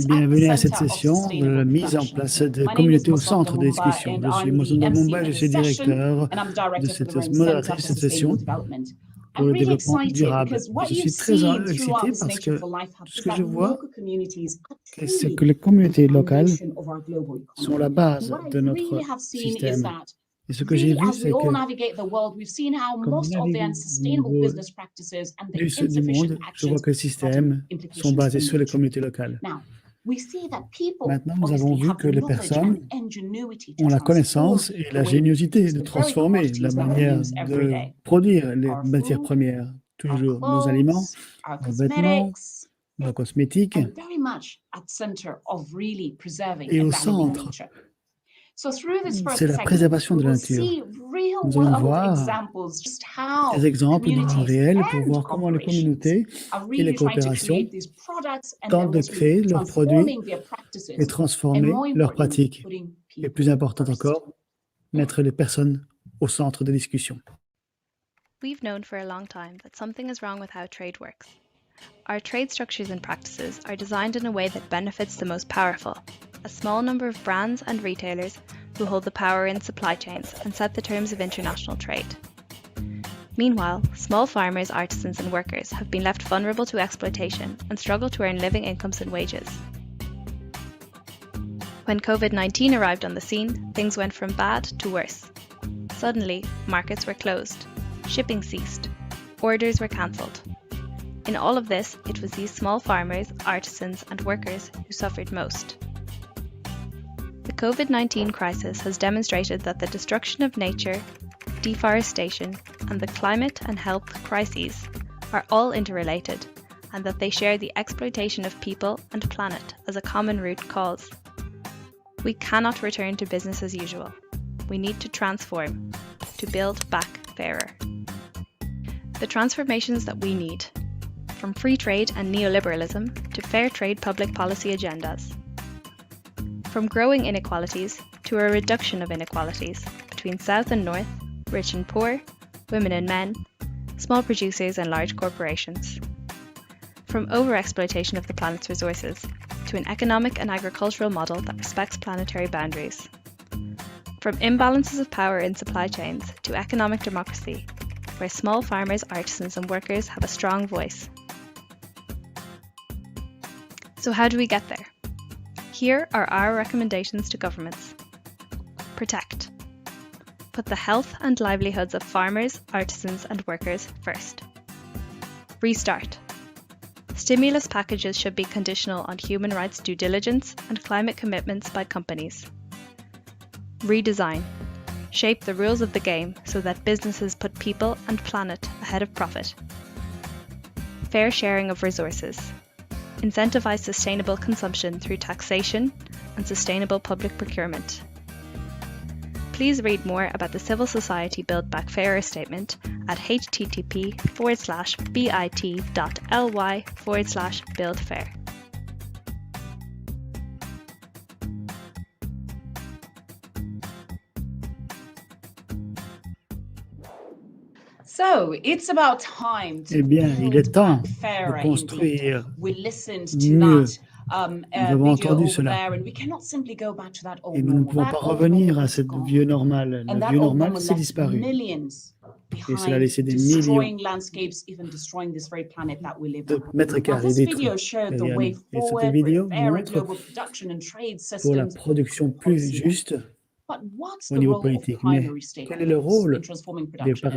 Bienvenue à cette session de la mise en place des communautés au centre des discussions. Je suis Mosunda Mumba, je suis directeur de cette modératrice de cette session pour le développement durable. Je suis très excité parce que ce que je vois, c'est que les communautés locales sont la base de notre système. Et ce que j'ai vu, c'est que comme on navigue au niveau du monde, je vois que les systèmes sont basés sur les communautés locales. Maintenant, nous avons vu que les personnes ont la connaissance et la géniosité de transformer la manière de produire les matières premières, toujours nos aliments, nos vêtements, nos cosmétiques, et au centre, c'est la préservation de la nature. Nous allons voir des exemples dans le réel pour voir comment les communautés et les coopérations tentent de créer leurs produits et transformer leurs pratiques. Et plus important encore, mettre les personnes au centre des discussions. We've known for a long time that something is wrong with how trade works. Our trade structures and practices are designed in a way that benefits the most powerful, a small number of brands and retailers who hold the power in supply chains and set the terms of international trade. Meanwhile, small farmers, artisans and workers have been left vulnerable to exploitation and struggle to earn living incomes and wages. When COVID-19 arrived on the scene, things went from bad to worse. Suddenly, markets were closed, shipping ceased, orders were cancelled. In all of this, it was these small farmers, artisans and workers who suffered most. The COVID-19 crisis has demonstrated that the destruction of nature, deforestation, and the climate and health crises are all interrelated, and that they share the exploitation of people and planet as a common root cause. We cannot return to business as usual. We need to transform, to build back fairer. The transformations that we need, from free trade and neoliberalism to fair trade public policy agendas. From growing inequalities to a reduction of inequalities between South and North, rich and poor, women and men, small producers and large corporations. From overexploitation of the planet's resources to an economic and agricultural model that respects planetary boundaries. From imbalances of power in supply chains to economic democracy, where small farmers, artisans and workers have a strong voice. So how do we get there? Here are our recommendations to governments. Protect. Put the health and livelihoods of farmers, artisans and workers first. Restart. Stimulus packages should be conditional on human rights due diligence and climate commitments by companies. Redesign. Shape the rules of the game so that businesses put people and planet ahead of profit. Fair sharing of resources. Incentivize sustainable consumption through taxation and sustainable public procurement. Please read more about the Civil Society Build Back Fairer statement at http:/bit.ly/buildfair. Eh bien, il est temps de construire mieux. Nous avons entendu cela. Et nous ne pouvons pas revenir à cette vieux normale. Le vieux normal, c'est disparu. Et cela a laissé des millions de mètres carrés détruits derrière nous. Et cette vidéo montre, pour la production plus juste au niveau politique, mais quel est le rôle des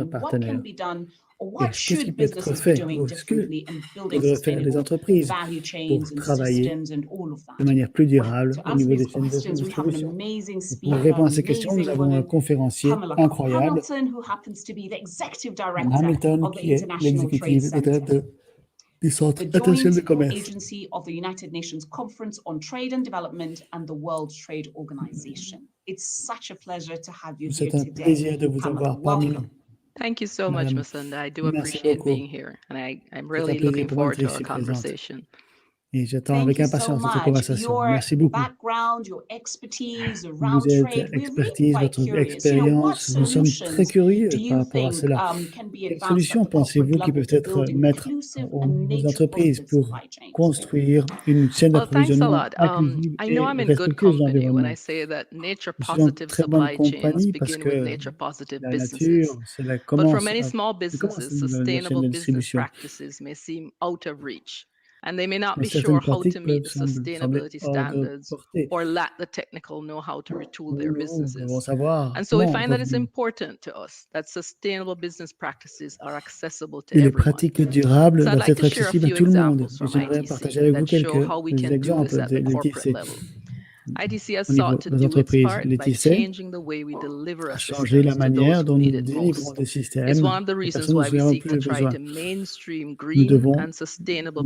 partenaires? Qu'est-ce qui peut être fait? Qu'est-ce que devraient faire les entreprises pour travailler de manière plus durable au niveau des chaînes de distribution? Pour répondre à ces questions, nous avons un conférencier incroyable, Hamilton, qui est l'exécutif de tête du Centre international de commerce. C'est un plaisir de vous avoir parmi nous. Thank you so much, Mosunda. I do appreciate being here, and I'm really looking forward to our conversation. Et j'attends avec impatience cette conversation. Merci beaucoup. Vous êtes expertise, votre expérience, nous sommes très curieux par rapport à cela. Quelles solutions pensez-vous qui peuvent être mettre aux entreprises pour construire une chaîne d'approvisionnement inclusive et respectueuse de l'environnement? Je suis en très bonne compagnie parce que la nature, c'est la commence la chaîne de distribution. Mais certaines pratiques peuvent sembler hors de portée. Nous devons savoir comment revenir. Et les pratiques durables doivent être accessibles à tout le monde. Et j'aimerais partager avec vous quelques exemples de l'ITC. Au niveau des entreprises, l'ITC a changé la manière dont nous délivrons des systèmes aux personnes dont nous avons plus besoin. Nous devons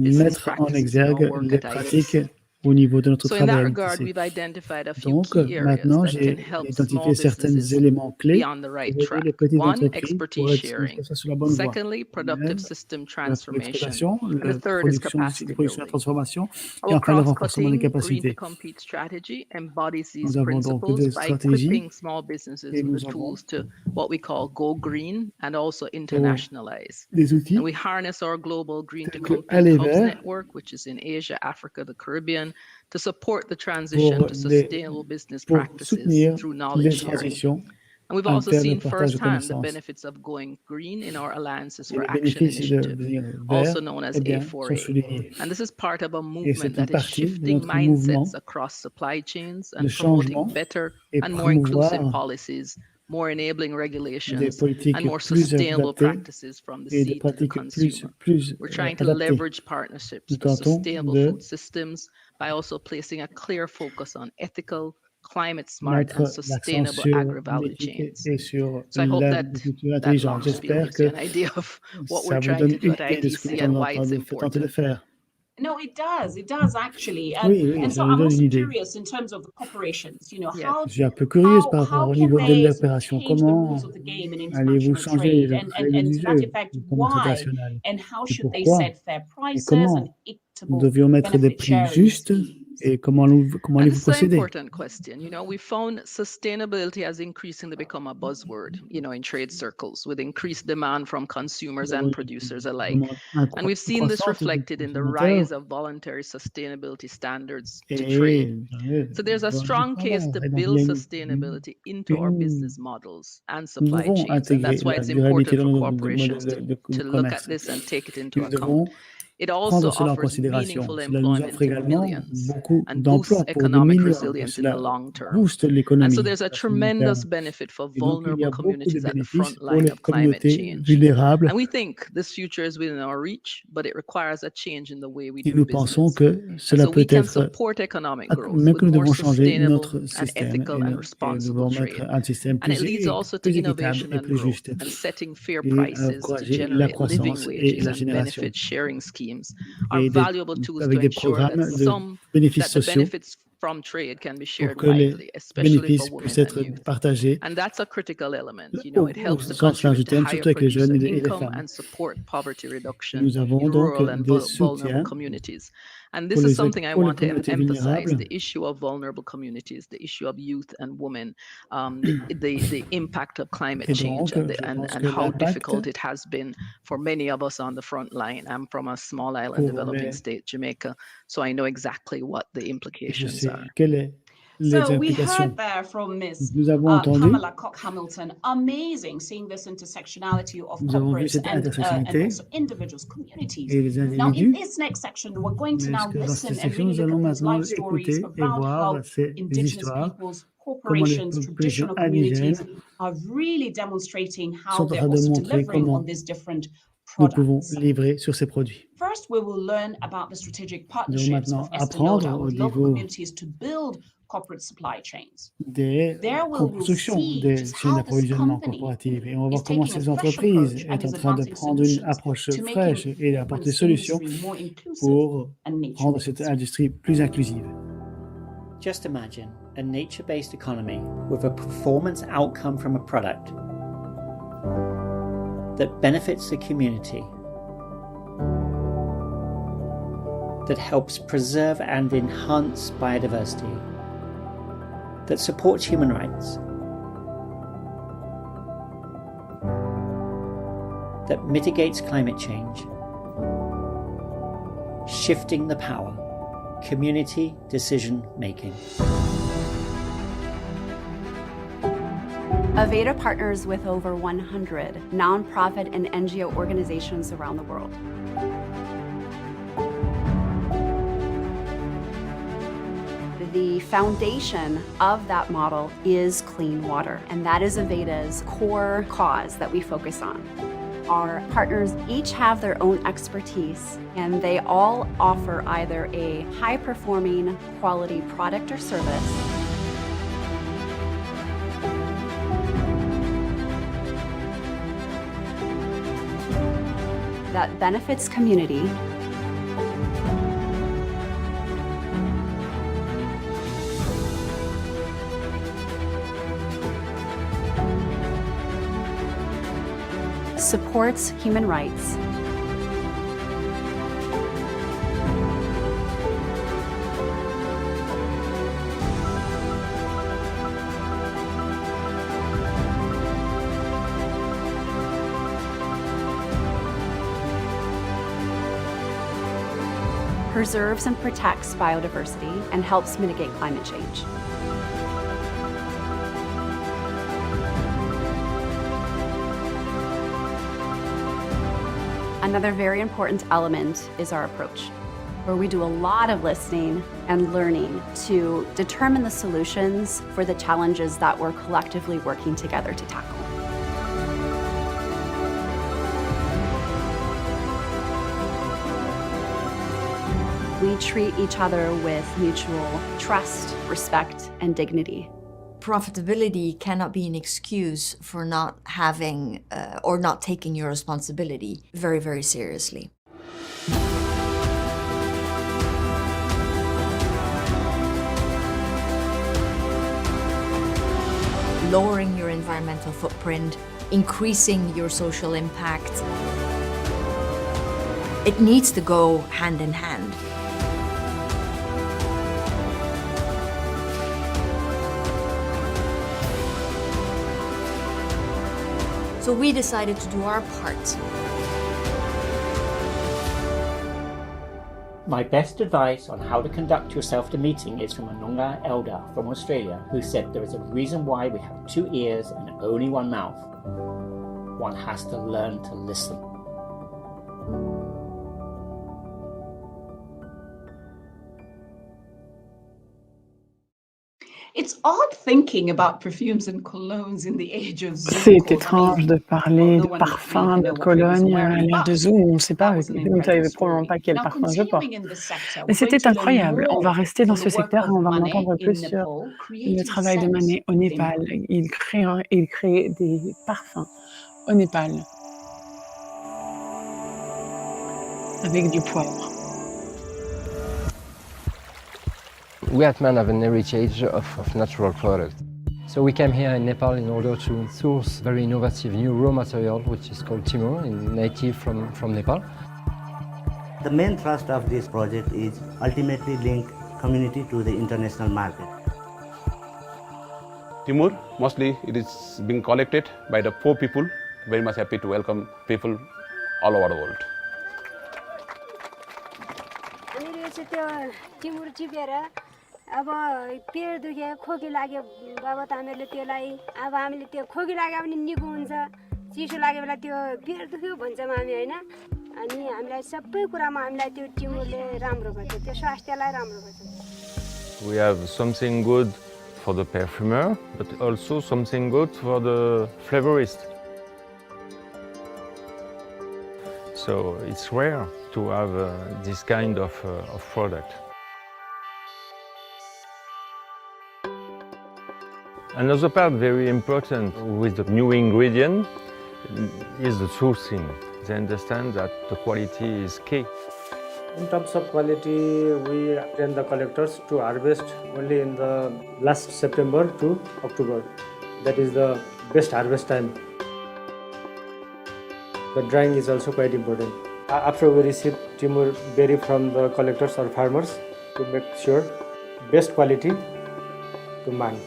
mettre en exergue les pratiques au niveau de notre travail à l'ITC. Donc, maintenant, j'ai identifié certains éléments clés pour aider les petites entreprises pour être sur la bonne voie. L'exploitation, la production et la transformation, et enfin le renforcement des capacités. Nous avons donc des stratégies et nous avons des outils tels que aller vers pour soutenir les transitions en termes de partage de connaissances. Et les bénéfices de venir vers, eh bien, sont soulignés. Et c'est une partie de notre mouvement de changement et promouvoir des politiques plus adaptées et des pratiques plus adaptées. Nous tentons de mettre l'accent sur l'éthique et sur l'agriculture intelligente. J'espère que ça vous donne une idée de ce que nous sommes en train de tenter de faire. Oui, ça nous donne une idée. Je suis un peu curieuse par rapport au niveau de l'opération. Comment allez-vous changer les règles du jeu au commerce international? Et pourquoi? Et comment nous devions mettre des prix justes? Et comment allez-vous procéder? And we've seen this reflected in the rise of voluntary sustainability standards to trade. So there's a strong case to build sustainability into our business models and supply chains. And that's why it's important for corporations to look at this and take it into account. It also offers meaningful employment in millions and boosts economic resilience in the long term. And so there's a tremendous benefit for vulnerable communities at the front line of climate change. And we think this future is within our reach, but it requires a change in the way we do business. So we can support economic growth with more sustainable and ethical and responsible trade. And it leads also to innovation and growth and setting fair prices to generate living wages and benefit sharing schemes are valuable tools to ensure that the benefits from trade can be shared widely, especially for women and youth. And that's a critical element. It helps the country to higher producer income and support poverty reduction in rural and vulnerable communities. And this is something I want to emphasize, the issue of vulnerable communities, the issue of youth and women, the impact of climate change and how difficult it has been for many of us on the front line. I'm from a small island developing state, Jamaica, so I know exactly what the implications are. So we heard there from Ms. Pamela Cock-Hamilton, amazing seeing this intersectionality of corporates and also individuals, communities. Now in this next section, we're going to now listen and really look at these life stories around how indigenous peoples, corporations, traditional communities are really demonstrating how they're also delivering on these different nous pouvons livrer sur ces produits. First, we will learn about the strategic partnerships of Estée Lauder with local communities to build corporate supply chains. Des constructions des chaînes d'approvisionnement corporatives. Et on va voir comment ces entreprises sont en train de prendre une approche fraîche et d'apporter des solutions pour rendre cette industrie plus inclusive. Just imagine a nature-based economy with a performance outcome from a product that benefits the community that helps preserve and enhance biodiversity, that supports human rights, that mitigates climate change, shifting the power, community decision making. Aveda partners with over 100 nonprofit and NGO organizations around the world. The foundation of that model is clean water, and that is Aveda's core cause that we focus on. Our partners each have their own expertise, and they all offer either a high-performing quality product or service, that benefits community, supports human rights, preserves and protects biodiversity, and helps mitigate climate change. Another very important element is our approach, where we do a lot of listening and learning to determine the solutions for the challenges that we're collectively working together to tackle. We treat each other with mutual trust, respect, and dignity. Profitability cannot be an excuse for not having or not taking your responsibility very, very seriously. Lowering your environmental footprint, increasing your social impact, it needs to go hand in hand. So we decided to do our part. My best advice on how to conduct yourself to meeting is from a Noongar elder from Australia who said there is a reason why we have 2 ears and only 1 mouth. One has to learn to listen. It's odd thinking about perfumes and colognes in the age of Zoom. C'est étrange de parler de parfum, de cologne à l'ère de Zoom. On ne sait pas, vous ne savez probablement pas quel parfum je porte. Mais c'était incroyable. On va rester dans ce secteur et on va en entendre plus sur le travail de Manet au Népal. Il crée des parfums au Népal avec du poivre. We at Man have an heritage of natural products. So we came here in Nepal in order to source very innovative new raw material, which is called timur, native from Nepal. The main thrust of this project is ultimately link community to the international market. Timur, mostly it is being collected by the poor people. Very much happy to welcome people all over the world. अब पेट दुखे खोकी लाग्यो बाबत हामीले त्यसलाई अब हामीले त्यो खोकी लाग्यो भने निको हुन्छ चिसो लाग्यो बेला त्यो पेट दुख्यो भन्छौँ हामी हैन अनि हामीलाई सबै कुरामा हामीलाई त्यो टिमुरले राम्रो गर्छ त्यो स्वास्थ्यलाई राम्रो गर्छ. We have something good for the perfumer but also something good for the flavorist. So it's rare to have this kind of product. Another part very important with the new ingredient is the sourcing. They understand that the quality is key. In terms of quality, we train the collectors to harvest only in the last September to October. That is the best harvest time. The drying is also quite important. After we receive Timur berry from the collectors or farmers to make sure best quality to mine.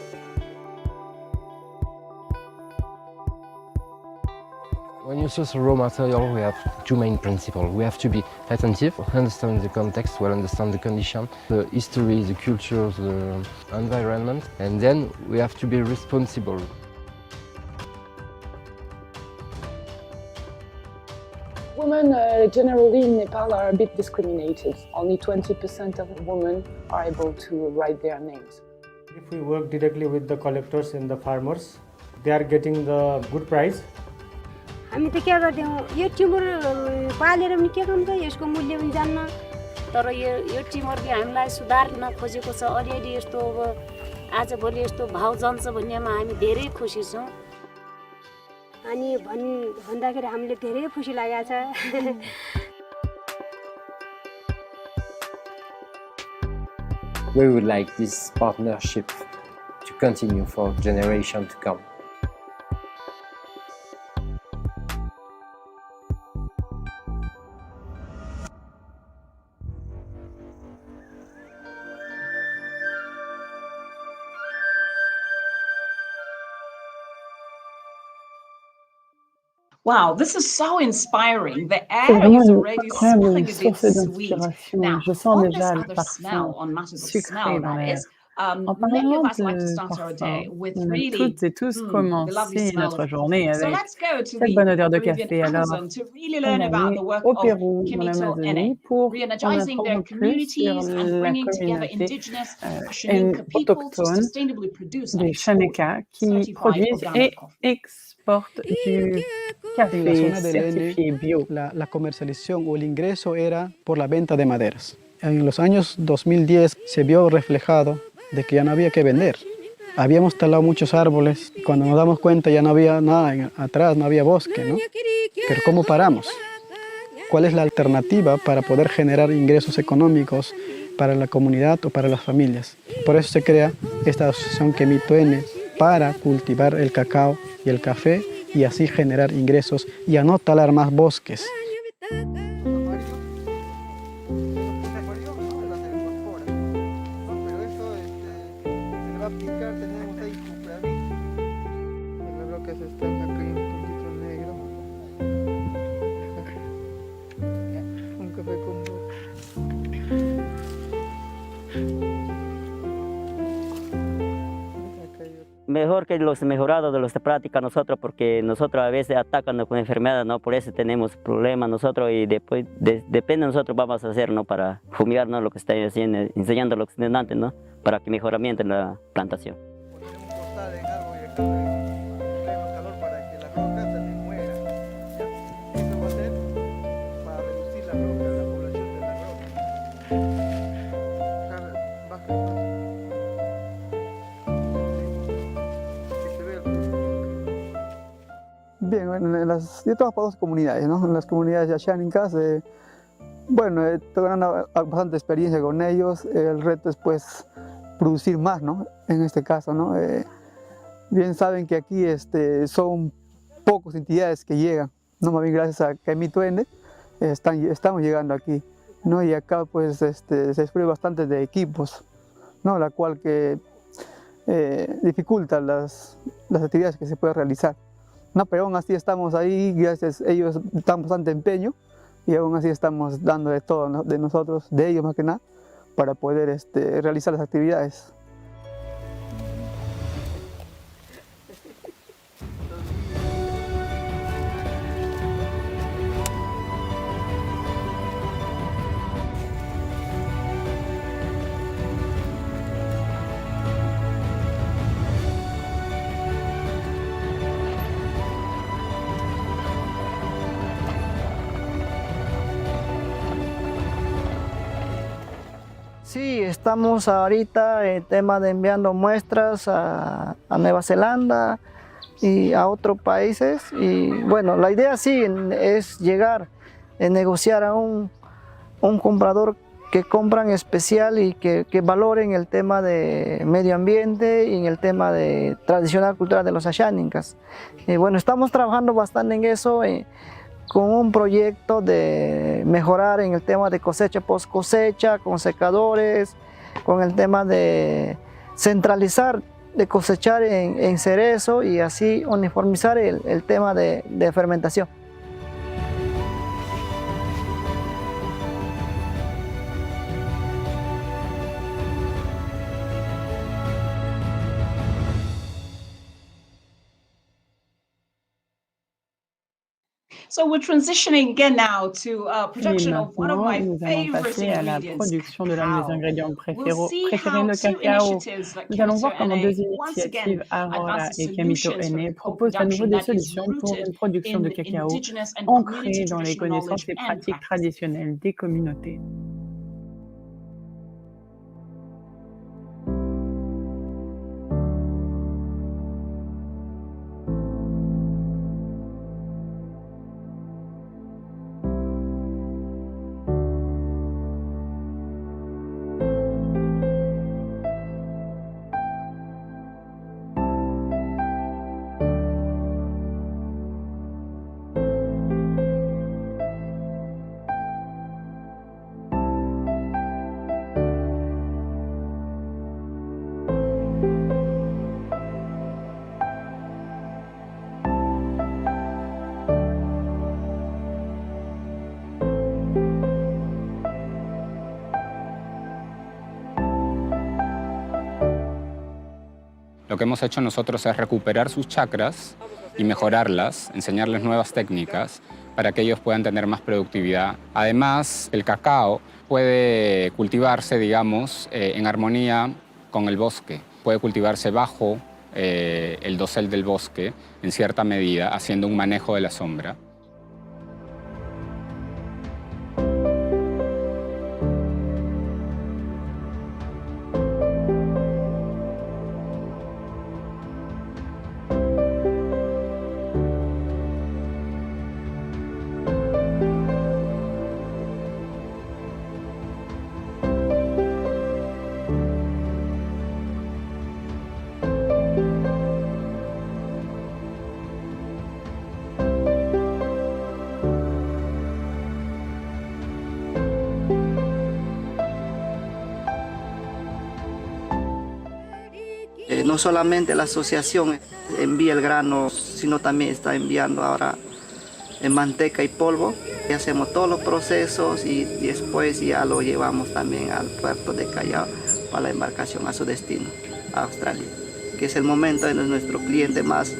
When you source a raw material, we have two main principles. We have to be attentive, understand the context, well understand the condition, the history, the culture, the environment, and then we have to be responsible. Women generally in Nepal are a bit discriminated. Only 20% of women are able to write their names. If we work directly with the collectors and the farmers, they are getting the good price. हामी त के गर्दैछौँ यो टिमुर पालेर पनि के गर्नु त यसको मूल्य पनि जान्न तर यो टिमुरले हामीलाई सुधार्न खोजेको छ अलिअलि यस्तो अब आजभोलि यस्तो भाव जान्छ भन्नेमा हामी धेरै खुसी छौँ अनि भन्दाखेरि हामीले धेरै खुसी लागेको छ We would like this partnership to continue for generations to come. Wow, this is so inspiring. The air is already smelling a bit sweet. Now, on this other smell, on matters of smell, that is, many of us like to start our day with really the lovely smell of coffee. So let's go to the Peruvian Amazon to really learn about the work of communautés, re-energizing their communities and bringing together indigenous Ashaninka people to sustainably produce and export certified organic coffee. En la zona del N, la comercialización o el ingreso era por la venta de maderas. En los años 2010 se vio reflejado de que ya no había que vender. Habíamos talado muchos árboles y cuando nos damos cuenta ya no había nada atrás, no había bosque, ¿no? Pero ¿cómo paramos? ¿Cuál es la alternativa para poder generar ingresos económicos para la comunidad o para las familias? Por eso se crea esta asociación communautés para cultivar el cacao y el café y así generar ingresos y a no talar más bosques. Mejor que los mejorados de los de práctica nosotros, porque nosotros a veces atacan con enfermedades, ¿no? Por eso tenemos problemas nosotros y después depende de nosotros vamos a hacer, ¿no? Para fumigar, ¿no? Lo que está haciendo, enseñando a los estudiantes, ¿no? Para que mejoramiento en la plantación. Bien, bueno, yo trabajo para dos comunidades, ¿no? En las comunidades yashánicas, bueno, tengo bastante experiencia con ellos. El reto es pues producir más, ¿no? En este caso, ¿no? Bien saben que aquí son pocas entidades que llegan, ¿no? Más bien gracias a communautés estamos llegando aquí, ¿no? Y acá pues se dispone bastante de equipos, ¿no? La cual que dificulta las actividades que se pueden realizar. No, pero aún así estamos ahí, gracias a ellos dan bastante empeño y aún así estamos dando de todo, ¿no? De nosotros, de ellos más que nada, para poder realizar las actividades. Sí, estamos ahorita en tema de enviando muestras a Nueva Zelanda y a otros países. Y bueno, la idea sí es llegar a negociar a un comprador que compran especial y que valoren el tema de medio ambiente y en el tema de tradicional cultural de los ashánicas. Bueno, estamos trabajando bastante en eso. con un proyecto de mejorar en el tema de cosecha, post cosecha, con secadores, con el tema de centralizar, de cosechar en cerezo y así uniformizar el tema de fermentación. So we're transitioning again now to production of one of my Nous allons favorite passer à la ingredients, production de l'un de mes cacao. ingrédients We'll see préférés, how le two cacao. initiatives like Nous allons voir Chemito comment NA deux once initiatives, again Aurora advance et Chemito solutions for NA, the proposent à nouveau co-production des that is solutions pour rooted une production in de cacao indigenous and ancrée community dans les traditional connaissances knowledge et and pratiques practice. traditionnelles des communautés. Lo que hemos hecho nosotros es recuperar sus chakras y mejorarlas, enseñarles nuevas técnicas para que ellos puedan tener más productividad. Además, el cacao puede cultivarse, digamos, en armonía con el bosque. Puede cultivarse bajo el dosel del bosque, en cierta medida, haciendo un manejo de la sombra. No solamente la asociación envía el grano, sino también está enviando ahora en manteca y polvo. Y hacemos todos los procesos y después ya lo llevamos también al puerto de Callao para la embarcación a su destino, a Australia, que es el momento de nuestro cliente más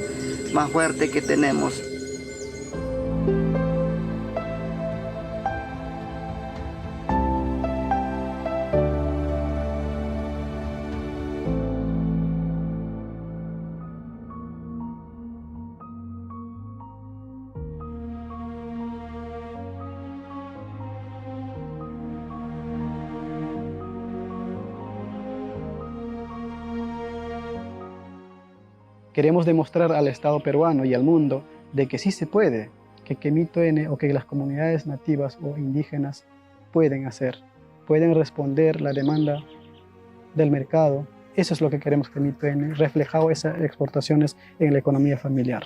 fuerte que tenemos. Queremos demostrar al Estado peruano y al mundo de que sí se puede, que Chemito N o que las comunidades nativas o indígenas pueden hacer, pueden responder la demanda del mercado. Eso es lo que queremos Chemito N, reflejado esas exportaciones en la economía familiar.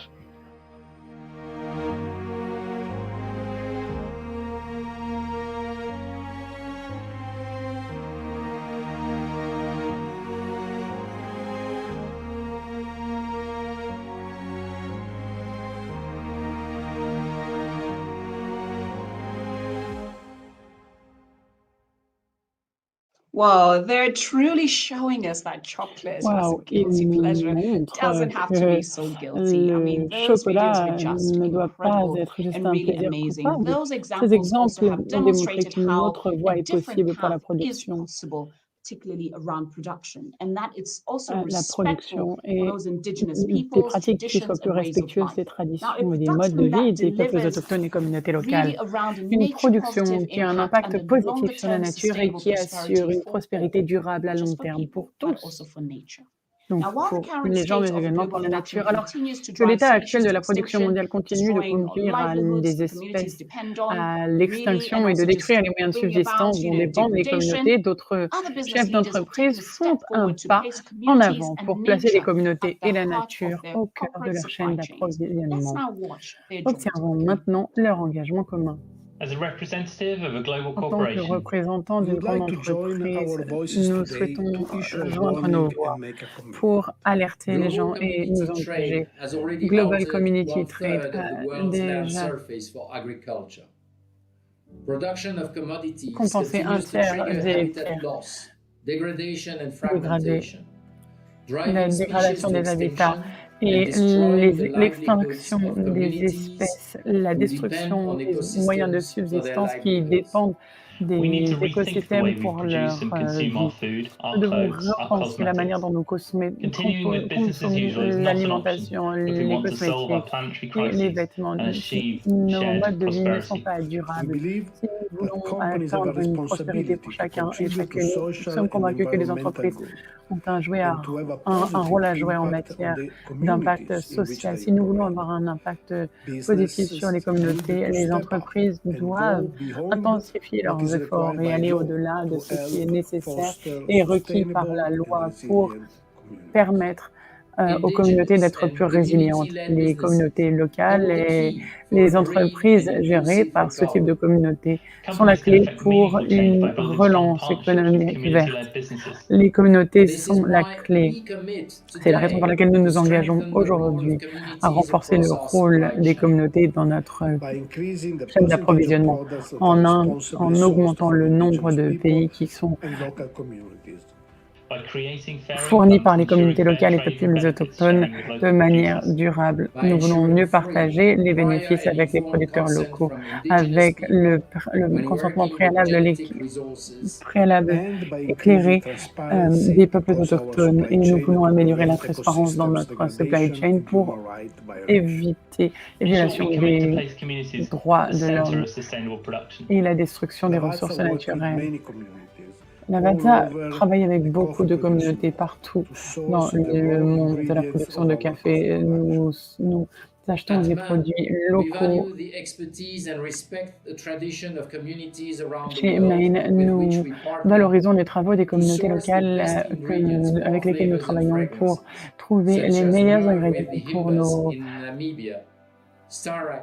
Wow, they're truly showing us that chocolate as a guilty pleasure doesn't have to be so guilty. I mean, those videos are just incredible and really amazing. Those examples also have demonstrated how a different path is possible, particularly around production, and that it's also respectful for those indigenous peoples, traditions, and ways of life. Now, a production that delivers really around a nature-positive impact and a longer-term sustainable prosperity une prospérité durable à long terme pour tous. but also for nature. Donc pour les gens, mais également pour la nature. Alors que l'état actuel de la production mondiale continue de conduire à des espèces à l'extinction et de détruire les moyens de subsistance dont dépendent les communautés, d'autres chefs d'entreprise font un pas en avant pour placer les communautés et la nature au cœur de leur chaîne d'approvisionnement. Observons maintenant leur engagement commun. En tant que représentants d'une grande entreprise, nous souhaitons joindre nos voix pour alerter les gens et nous engager. Global Community Trade a déjà compensé un tiers des terres dégradées, la dégradation des habitats et l'extinction des espèces, la destruction des moyens de subsistance qui dépendent des écosystèmes pour leur vie. Nous devons repenser la manière dont nous consommons l'alimentation, les cosmétiques et les vêtements. Nos modes de vie ne sont pas durables. Si nous voulons atteindre une prospérité pour chacun et chacune, nous sommes convaincus que les entreprises ont un rôle à jouer en matière d'impact social. Si nous voulons avoir un impact positif sur les communautés, les entreprises doivent intensifier leurs efforts et aller au-delà de ce qui est nécessaire et requis par la loi pour permettre aux communautés d'être plus résilientes. Les communautés locales et les entreprises gérées par ce type de communauté sont la clé pour une relance économique verte. Les communautés sont la clé. C'est la raison pour laquelle nous nous engageons aujourd'hui à renforcer le rôle des communautés dans notre chaîne d'approvisionnement en augmentant le nombre de pays qui sont fournis par les communautés locales et peuples autochtones de manière durable. Nous voulons mieux partager les bénéfices avec les producteurs locaux, avec le consentement préalable éclairé des peuples autochtones. Et nous voulons améliorer la transparence dans notre supply chain pour éviter les violations des droits de l'homme et la destruction des ressources naturelles. L'Avata travaille avec beaucoup de communautés partout dans le monde de la production de café. Nous achetons des produits locaux. Chez Maine, nous valorisons les travaux des communautés locales avec lesquelles nous travaillons pour trouver les meilleurs ingrédients pour nos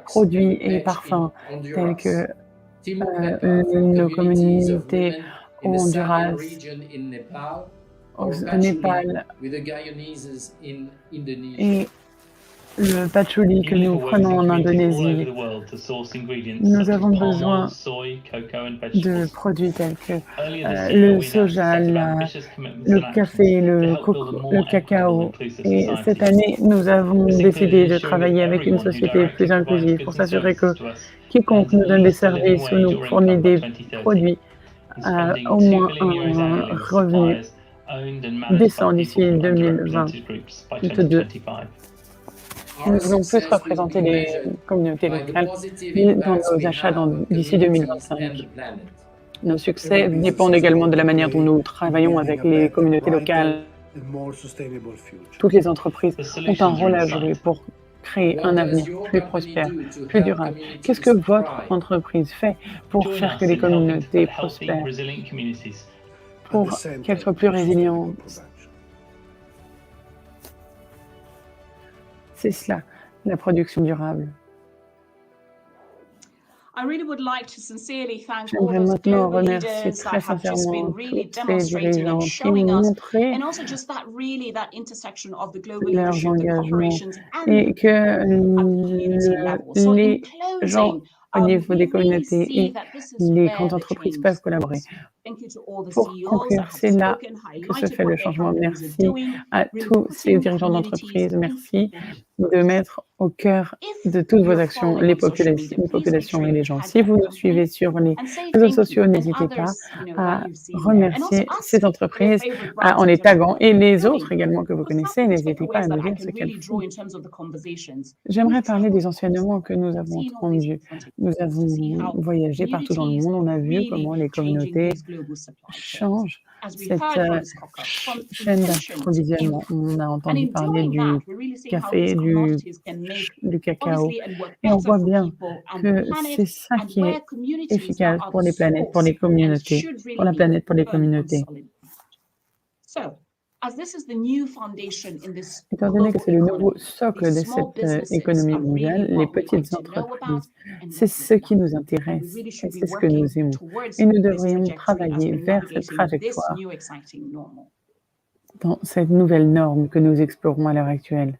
produits et parfums, tels que nos communautés au Honduras, au Népal et le patchouli que nous prenons en Indonésie. Nous avons besoin de produits tels que le soja, le café, le cacao. Et cette année, nous avons décidé de travailler avec une société plus inclusive pour s'assurer que quiconque nous donne des services ou nous fournit des produits au moins un revenu décent d'ici 2022. Nous voulons plus représenter les communautés locales dans nos achats d'ici 2025. Nos succès dépendent également de la manière dont nous travaillons avec les communautés locales. Toutes les entreprises ont un rôle à jouer pour créer un avenir plus prospère, plus durable. Qu'est-ce que votre entreprise fait pour faire que les communautés prospèrent, pour qu'elles soient plus résilientes? C'est cela, la production durable. J'aimerais maintenant remercier très sincèrement toutes ces dirigeants qui m'ont montré leurs engagements et que les gens au niveau des communautés et les grandes entreprises peuvent collaborer. Pour conclure, c'est là que se fait le changement. Merci à tous ces dirigeants d'entreprise. Merci de mettre au cœur de toutes vos actions, les populations et les gens. Si vous nous suivez sur les réseaux sociaux, n'hésitez pas à remercier ces entreprises en les taguant et les autres également que vous connaissez, n'hésitez pas à nous dire ce qu'elles font. J'aimerais parler des enseignements que nous avons entendus. Nous avons voyagé partout dans le monde, on a vu comment les communautés changent cette chaîne d'approvisionnement. On a entendu parler du café, du cacao, et on voit bien que c'est ça qui est efficace pour les planètes, pour les communautés, pour la planète, pour les communautés. Étant donné que c'est le nouveau socle de cette économie mondiale, les petites entreprises, c'est ce qui nous intéresse et c'est ce que nous aimons. Et nous devrions travailler vers cette trajectoire dans cette nouvelle norme que nous explorons à l'heure actuelle.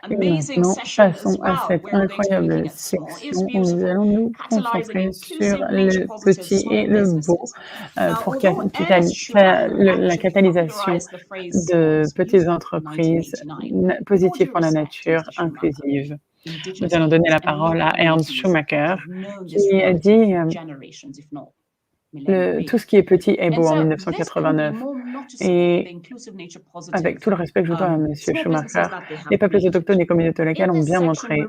Et maintenant, passons à cette incroyable section où nous allons nous concentrer sur le petit et le beau pour la catalysation de petites entreprises positives pour la nature, inclusive. Nous allons donner la parole à Ernst Schumacher qui a dit tout ce qui est petit est beau en 1989. Et avec tout le respect que je dois à M. Schumacher, les peuples autochtones et communautés locales ont bien montré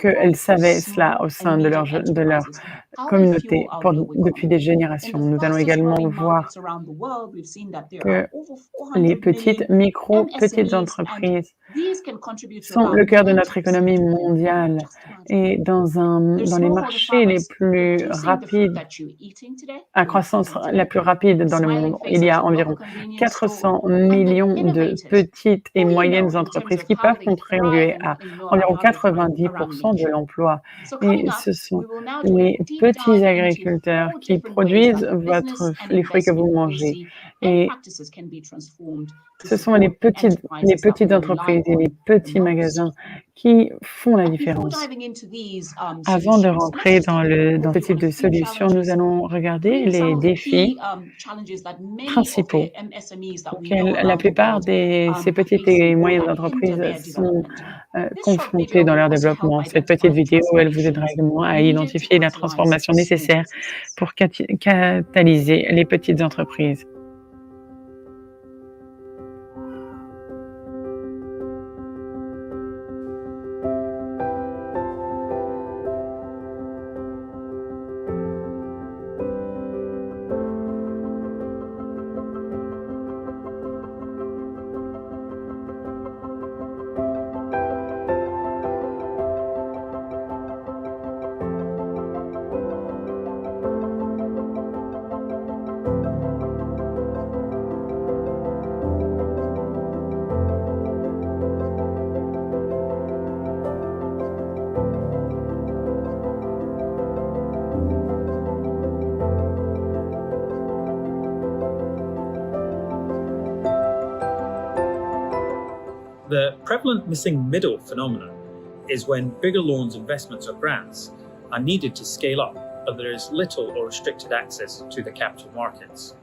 qu'elles savaient cela au sein de leur communauté depuis des générations. Nous allons également voir que les petites entreprises sont le cœur de notre économie mondiale et dans les marchés les plus rapides, à croissance la plus rapide dans le monde. Il y a environ 400 millions de petites et moyennes entreprises qui peuvent contribuer à environ 90% de l'emploi. Et ce sont les petits agriculteurs qui produisent les fruits que vous mangez. Et ce sont les petites entreprises et les petits magasins qui font la différence. Avant de rentrer dans ce type de solution, nous allons regarder les défis principaux auxquels la plupart de ces petites et moyennes entreprises sont confrontées dans leur développement. Cette petite vidéo, elle vous aidera également à identifier la transformation nécessaire pour catalyser les petites entreprises. The prevalent missing middle phenomenon is when bigger loans, investments or grants are needed to scale up, but there is little or restricted access to the capital markets.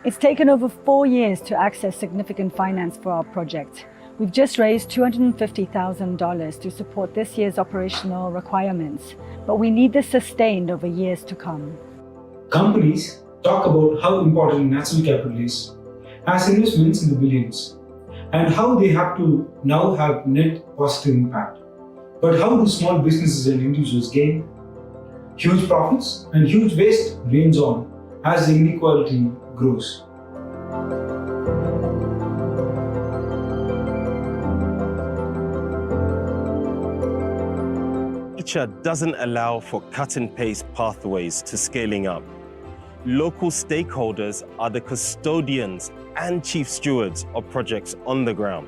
It's taken over 4 years to access significant finance for our project. We've just raised $250,000 to support this year's operational requirements, but we need this sustained over years to come. Companies talk about how important natural capital is, as investments in the billions, and how they have to now have net positive impact. But how do small businesses and individuals gain? Huge profits and huge waste rains on as the inequality grows. Culture doesn't allow for cut-and-paste pathways to scaling up. Local stakeholders are the custodians and chief stewards of projects on the ground.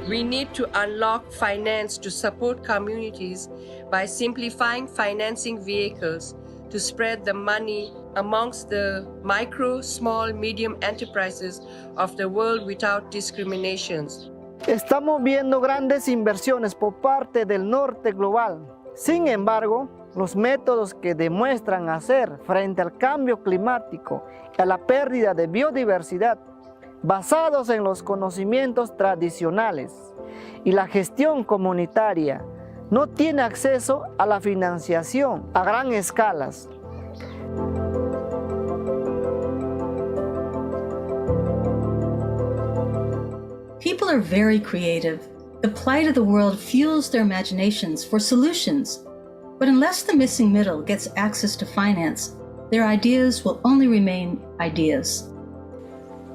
We need to unlock finance to support communities by simplifying financing vehicles to spread the money amongst the micro, small, medium enterprises of the world without discriminations. Estamos viendo grandes inversiones por parte del norte global Sin embargo, los métodos que demuestran hacer frente al cambio climático y a la pérdida de biodiversidad, basados en los conocimientos tradicionales y la gestión comunitaria, no tiene acceso a la financiación a gran escala. People are very creative. The plight of the world fuels their imaginations for solutions. But unless the missing middle gets access to finance, their ideas will only remain ideas.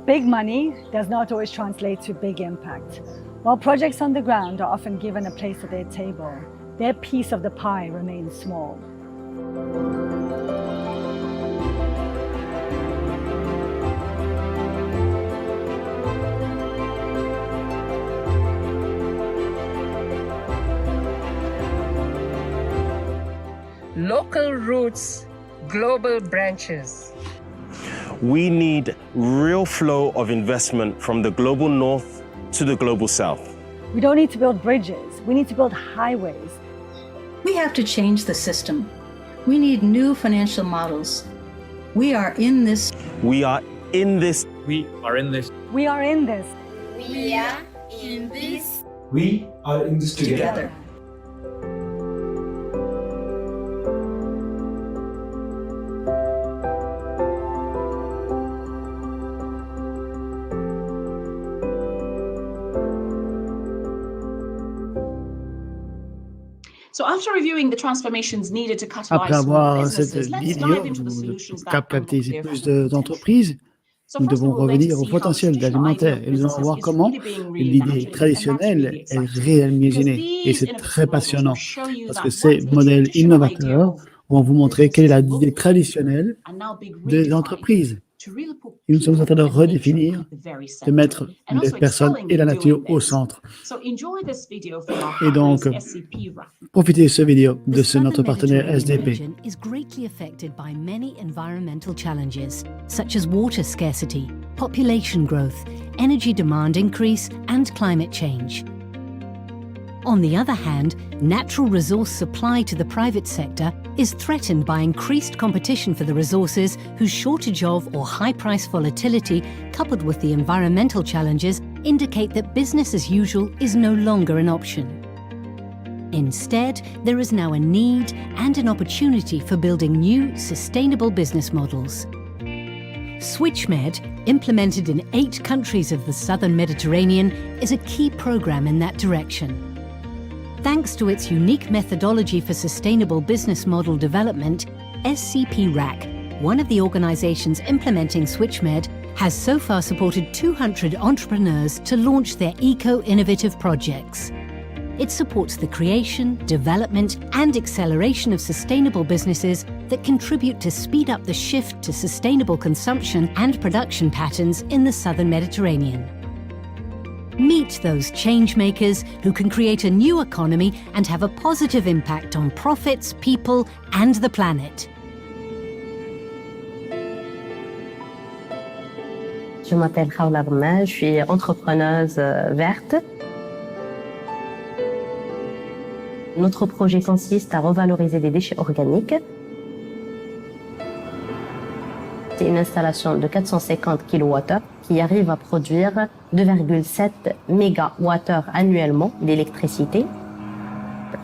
Big money does not always translate to big impact. While projects on the ground are often given a place at their table, their piece of the pie remains small. Local roots, global branches. We need real flow of investment from the global north to the global south. We don't need to build bridges, we need to build highways. We have to change the system. We need new financial models. We are in this. We are in this. We are in this. We are in this. We are in this. We are in this together. Après avoir cette vidéo pour capitaliser plus d'entreprises, nous devons revenir au potentiel alimentaire et nous allons voir comment l'idée traditionnelle est réimaginée. Et c'est très passionnant parce que ces modèles innovateurs vont vous montrer quelle est l'idée traditionnelle des entreprises. Et nous sommes en train de redéfinir, de mettre les personnes et la nature au centre. Et donc, profitez de cette vidéo de notre partenaire SDP. is greatly affected by many environmental challenges, such as water scarcity, population growth, energy demand increase, and climate change. On the other hand, natural resource supply to the private sector is threatened by increased competition for the resources whose shortage of or high price volatility, coupled with the environmental challenges, indicate that business as usual is no longer an option. Instead, there is now a need and an opportunity for building new, sustainable business models. SwitchMed, implemented in 8 countries of the southern Mediterranean, is a key program in that direction. Thanks to its unique methodology for sustainable business model development, SCP-RAC, one of the organizations implementing SwitchMed, has so far supported 200 entrepreneurs to launch their eco-innovative projects. It supports the creation, development, and acceleration of sustainable businesses that contribute to speed up the shift to sustainable consumption and production patterns in the southern Mediterranean. Meet those change makers who can create a new economy and have a positive impact on profits, people, and the planet. Je m'appelle Khawla Rma, je suis entrepreneuse verte. Notre projet consiste à revaloriser des déchets organiques. C'est une installation de 450 kWh qui arrive à produire 2,7 MWh annuellement d'électricité.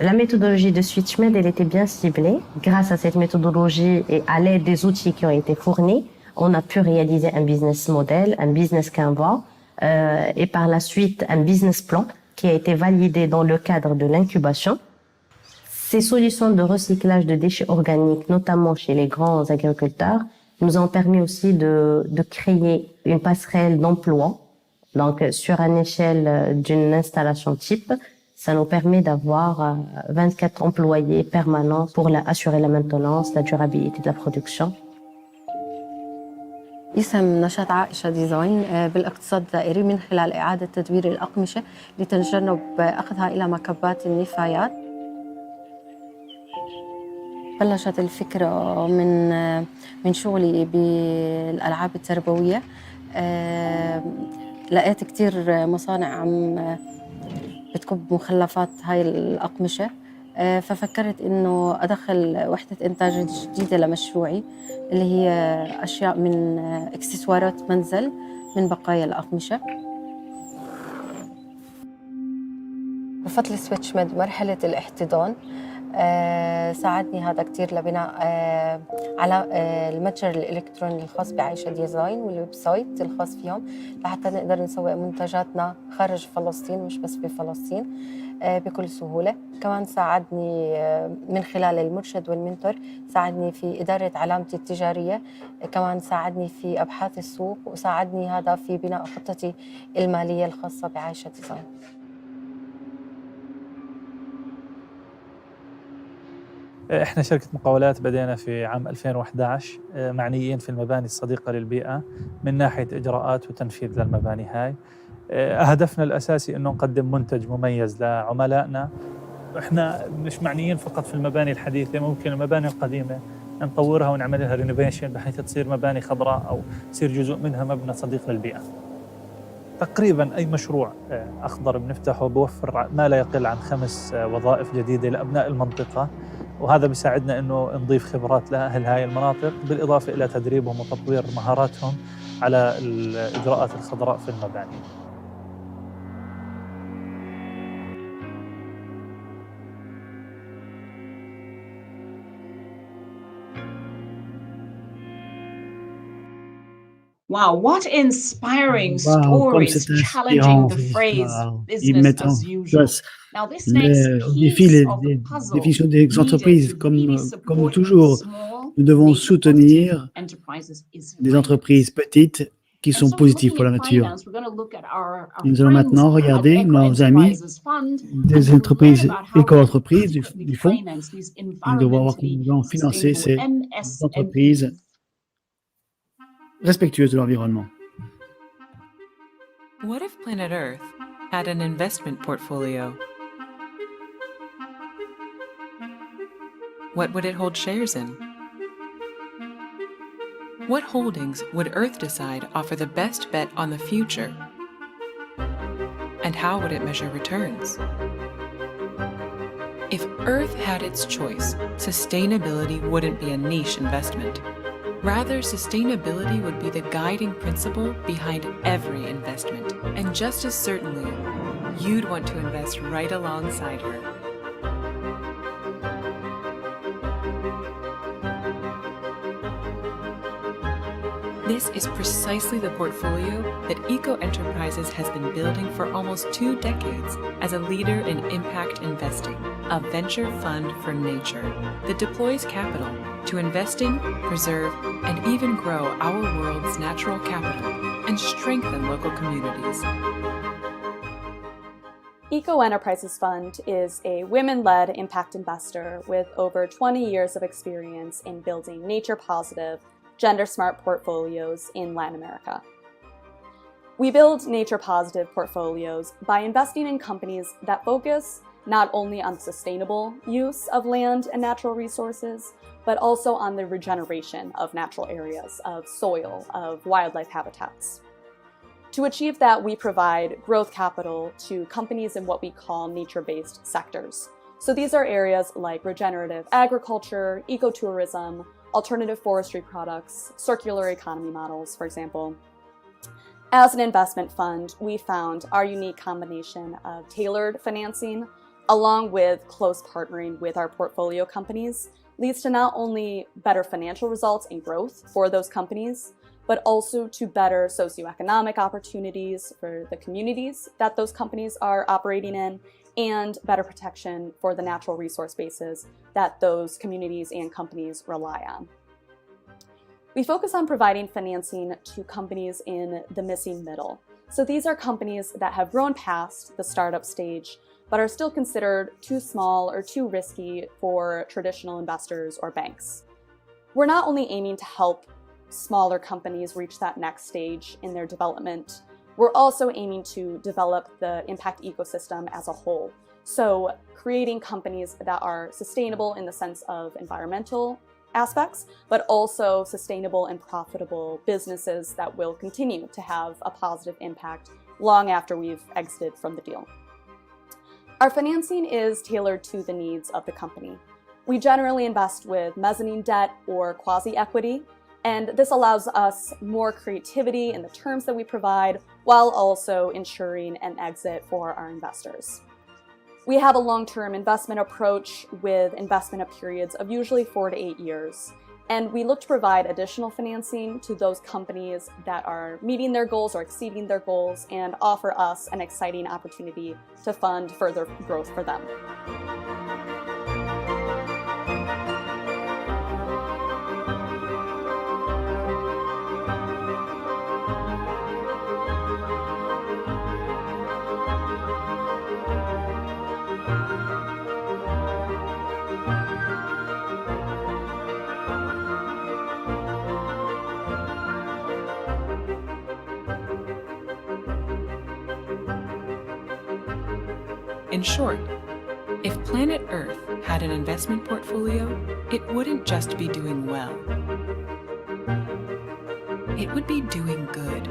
La méthodologie de SwitchMed, elle était bien ciblée. Grâce à cette méthodologie et à l'aide des outils qui ont été fournis, on a pu réaliser un business model, un business canvas et par la suite un business plan qui a été validé dans le cadre de l'incubation. Ces solutions de recyclage de déchets organiques, notamment chez les grands agriculteurs, nous ont permis aussi de créer une passerelle d'emploi. Donc, sur une échelle d'une installation type, ça nous permet d'avoir 24 employés permanents pour assurer la maintenance, la durabilité de la production. يسهم نشاط عائشة ديزاين بالاقتصاد الدائري من خلال إعادة تدوير الأقمشة لتجنب أخذها إلى مكبات النفايات. بلشت الفكرة من شغلي بالألعاب التربوية. لقيت كتير مصانع عم بتكب مخلفات هاي الأقمشة ففكرت إنه أدخل وحدة إنتاج جديدة لمشروعي اللي هي أشياء من إكسسوارات منزل من بقايا الأقمشة. وفات السويتش ميد مرحلة الاحتضان ساعدني هذا كتير لبناء على المتجر الإلكتروني الخاص بعايشة ديزاين والويب سايت الخاص فيهم لحتى نقدر نسوق منتجاتنا خارج فلسطين مش بس بفلسطين بكل سهولة. كمان ساعدني من خلال المرشد والمنتور، ساعدني في إدارة علامتي التجارية، كمان ساعدني في أبحاث السوق، وساعدني هذا في بناء خطتي المالية الخاصة بعايشة ديزاين. احنا شركة مقاولات بدينا في عام 2011 معنيين في المباني الصديقة للبيئة من ناحية إجراءات وتنفيذ للمباني هاي. هدفنا الأساسي إنه نقدم منتج مميز لعملائنا. إحنا مش معنيين فقط في المباني الحديثة، ممكن المباني القديمة نطورها ونعمل لها رينوفيشن بحيث تصير مباني خضراء أو تصير جزء منها مبنى صديق للبيئة. تقريبا أي مشروع أخضر بنفتحه بوفر ما لا يقل عن 5 وظائف جديدة لأبناء المنطقة، وهذا بيساعدنا إنه نضيف خبرات لأهل هاي المناطق بالإضافة إلى تدريبهم وتطوير مهاراتهم على الإجراءات الخضراء في المباني. Wow, what inspiring stories challenging the phrase business as usual. Now, this next piece of the puzzle définition des entreprises, comme toujours, nous devons soutenir des entreprises petites qui sont positives pour la nature. Nous allons maintenant regarder nos amis des entreprises éco-entreprises du fonds. Nous devons voir comment nous allons financer ces entreprises respectueuses de l'environnement. What if planet Earth had an investment portfolio? What would it hold shares in? What holdings would Earth decide offer the best bet on the future? And how would it measure returns? If Earth had its choice, sustainability wouldn't be a niche investment. Rather, sustainability would be the guiding principle behind every investment. And just as certainly, you'd want to invest right alongside her. This is precisely the portfolio that Eco Enterprises has been building for almost 2 decades as a leader in impact investing, a venture fund for nature that deploys capital to invest in, preserve, and even grow our world's natural capital and strengthen local communities. Eco Enterprises Fund is a women-led impact investor with over 20 years of experience in building nature-positive, gender-smart portfolios in Latin America. We build nature-positive portfolios by investing in companies that focus not only on sustainable use of land and natural resources, but also on the regeneration of natural areas, of soil, of wildlife habitats. To achieve that, we provide growth capital to companies in what we call nature-based sectors. So these are areas like regenerative agriculture, ecotourism, alternative forestry products, circular economy models, for example. As an investment fund, we found our unique combination of tailored financing along with close partnering with our portfolio companies leads to not only better financial results and growth for those companies, but also to better socioeconomic opportunities for the communities that those companies are operating in, and better protection for the natural resource bases that those communities and companies rely on. We focus on providing financing to companies in the missing middle. So these are companies that have grown past the startup stage, but are still considered too small or too risky for traditional investors or banks. We're not only aiming to help smaller companies reach that next stage in their development, we're also aiming to develop the impact ecosystem as a whole. So creating companies that are sustainable in the sense of environmental aspects, but also sustainable and profitable businesses that will continue to have a positive impact long after we've exited from the deal. Our financing is tailored to the needs of the company. We generally invest with mezzanine debt or quasi-equity, and this allows us more creativity in the terms that we provide while also ensuring an exit for our investors. We have a long-term investment approach with investment periods of usually 4 to 8 years, and we look to provide additional financing to those companies that are meeting their goals or exceeding their goals and offer us an exciting opportunity to fund further growth for them. In short, if planet Earth had an investment portfolio, it wouldn't just be doing well. It would be doing good.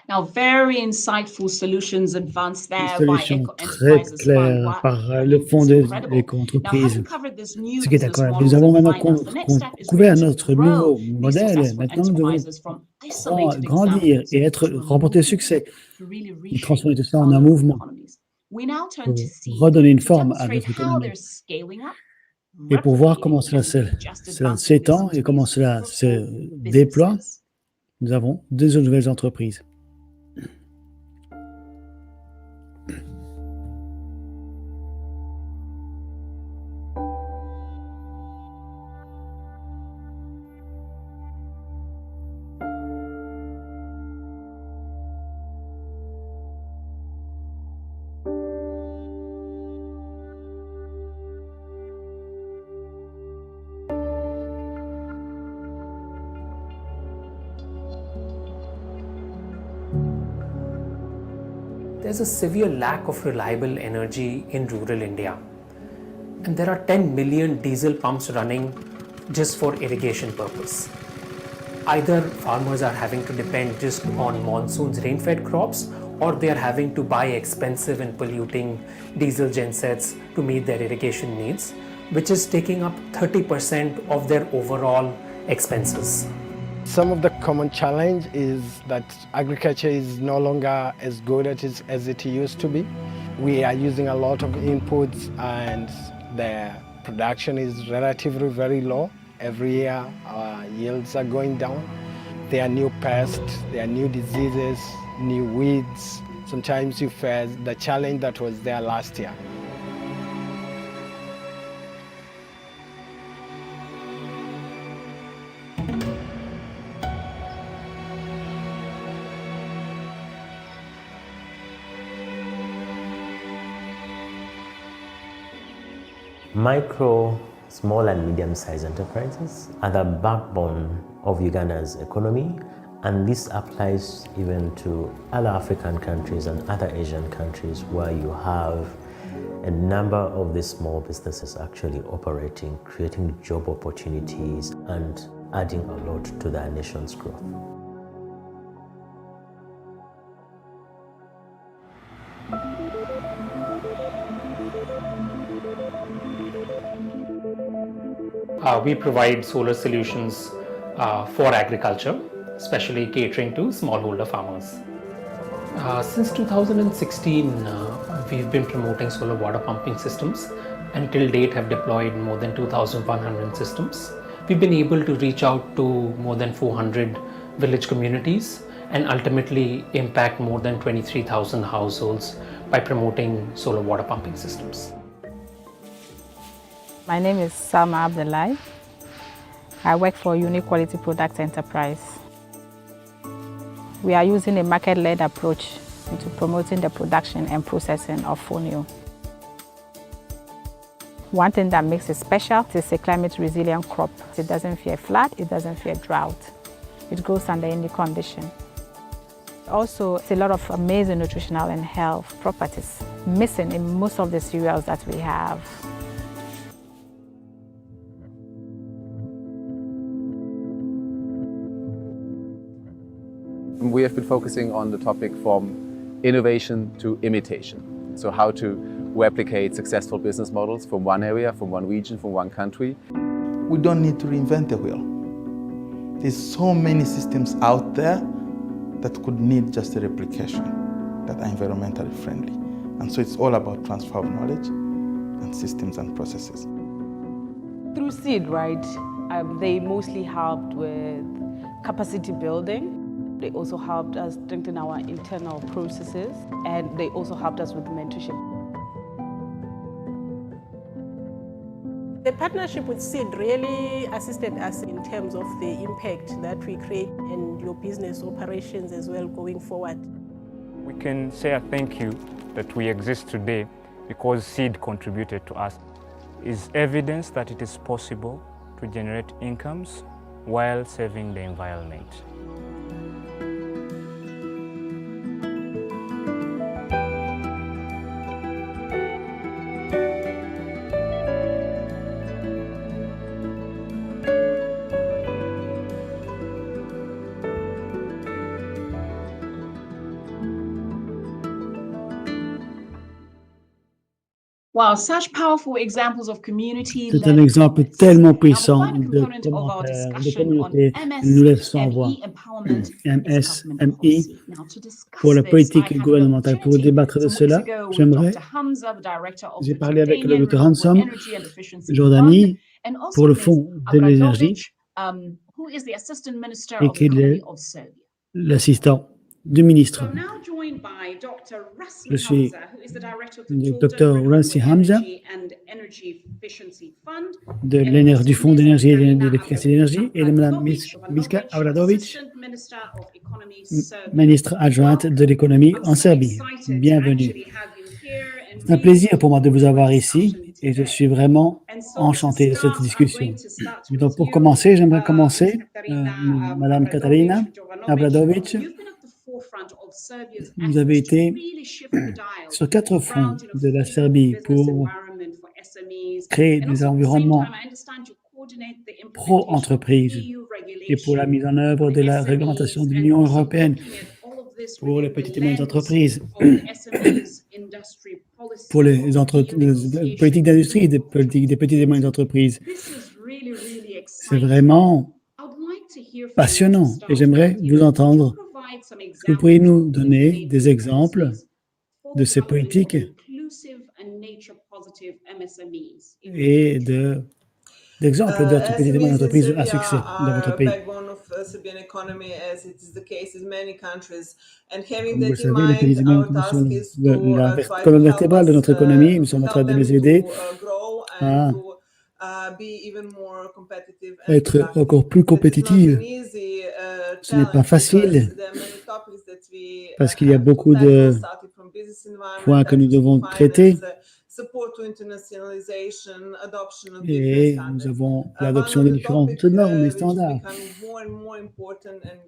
Now, very insightful solutions advanced there Une by solution Eco très Enterprises Fund. claire Wow, par le fonds des incredible. Now, éco-entreprises. having covered this new Ce qui est business incroyable. Nous models avons in maintenant finance, the next step is couvert really to notre grow nouveau these modèle. successful Maintenant, nous devons enterprises from isolated grandir examples et être to a remporter movement succès to really et reshape transformer tout ça en our un local mouvement economies. We now turn pour to Seed redonner une to forme à demonstrate notre how économie they're scaling up, et pour voir comment replicating, cela and just cela advancing this s'étend into et comment these cela se fruitful déploie. businesses. Nous avons deux nouvelles entreprises. There's a severe lack of reliable energy in rural India, and there are 10 million diesel pumps running just for irrigation purpose. Either farmers are having to depend just on monsoon's rain-fed crops, or they are having to buy expensive and polluting diesel gensets to meet their irrigation needs, which is taking up 30% of their overall expenses. Some of the common challenge is that agriculture is no longer as good as it used to be. We are using a lot of inputs and the production is relatively very low. Every year our yields are going down. There are new pests, there are new diseases, new weeds. Sometimes you face the challenge that was there last year. Micro, small and medium-sized enterprises are the backbone of Uganda's economy, and this applies even to other African countries and other Asian countries where you have a number of these small businesses actually operating, creating job opportunities and adding a lot to the nation's growth. We provide solar solutions for agriculture, especially catering to smallholder farmers. Since 2016, we've been promoting solar water pumping systems, and till date have deployed more than 2,100 systems. We've been able to reach out to more than 400 village communities and ultimately impact more than 23,000 households by promoting solar water pumping systems. My name is Salma Abdullahi. I work for Unique Quality Products Enterprise. We are using a market-led approach into promoting the production and processing of fonio. One thing that makes it special is a climate-resilient crop. It doesn't fear flood, it doesn't fear drought. It grows under any condition. Also, it's a lot of amazing nutritional and health properties missing in most of the cereals that we have. We have been focusing on the topic from innovation to imitation. So how to replicate successful business models from one area, from one region, from one country. We don't need to reinvent the wheel. There's so many systems out there that could need just a replication that are environmentally friendly. And so it's all about transfer of knowledge and systems and processes. Through Seed, right, they mostly helped with capacity building. They also helped us strengthen our internal processes, and they also helped us with mentorship. The partnership with Seed really assisted us in terms of the impact that we create in your business operations as well going forward. We can say a thank you that we exist today because Seed contributed to us. Is evidence that it is possible to generate incomes while saving the environment. Wow, such powerful examples of community. C'est un exemple tellement puissant de commentaires, de communautés. Nous laissons voir MSMI pour la politique gouvernementale. Pour débattre de cela, j'ai parlé avec le Dr Hansom, Jordanie, pour le fonds de l'énergie, et qu'il est l'assistant du ministre. Je suis le Dr Ramsey Hamza du Fonds d'énergie et de l'efficacité de l'énergie et de Mme Miska Abradovic, ministre adjointe de l'économie en Serbie. Bienvenue. C'est un plaisir pour moi de vous avoir ici et je suis vraiment enchanté de cette discussion. Et donc pour commencer, j'aimerais commencer, Mme Katarina Abradovic. Vous avez été sur 4 fronts de la Serbie pour créer des environnements pro-entreprises et pour la mise en œuvre de la réglementation de l'Union européenne pour les petites et moyennes entreprises, pour les politiques d'industrie des petites et moyennes entreprises. C'est vraiment passionnant et j'aimerais vous entendre. Est-ce que vous pourriez nous donner des exemples de ces politiques et d'exemples d'autres petites et moyennes entreprises à succès dans votre pays? Comme vous le savez, les petites et moyennes entreprises sont la colonne vertébrale de notre économie. Nous sommes en train de les aider à être encore plus compétitives. Ce n'est pas facile parce qu'il y a beaucoup de points que nous devons traiter et nous avons l'adoption de différentes normes et standards.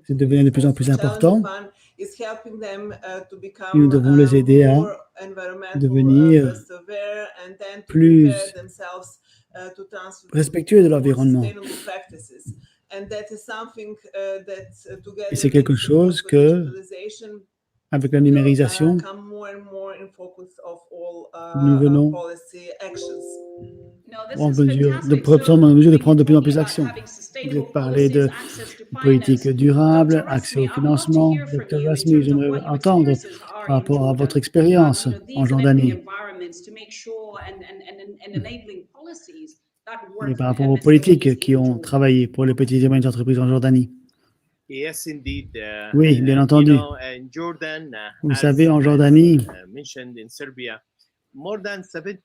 C'est devenu de plus en plus important et nous devons les aider à devenir plus respectueux de l'environnement. Et c'est quelque chose que, avec la numérisation, nous venons en mesure de prendre de plus en plus d'action. Vous avez parlé de politique durable, accès au financement. Dr Rasmi, j'aimerais entendre par rapport à votre expérience en Jordanie. Et par rapport aux politiques qui ont travaillé pour les petites et moyennes entreprises en Jordanie. Oui, bien entendu. Vous savez, en Jordanie,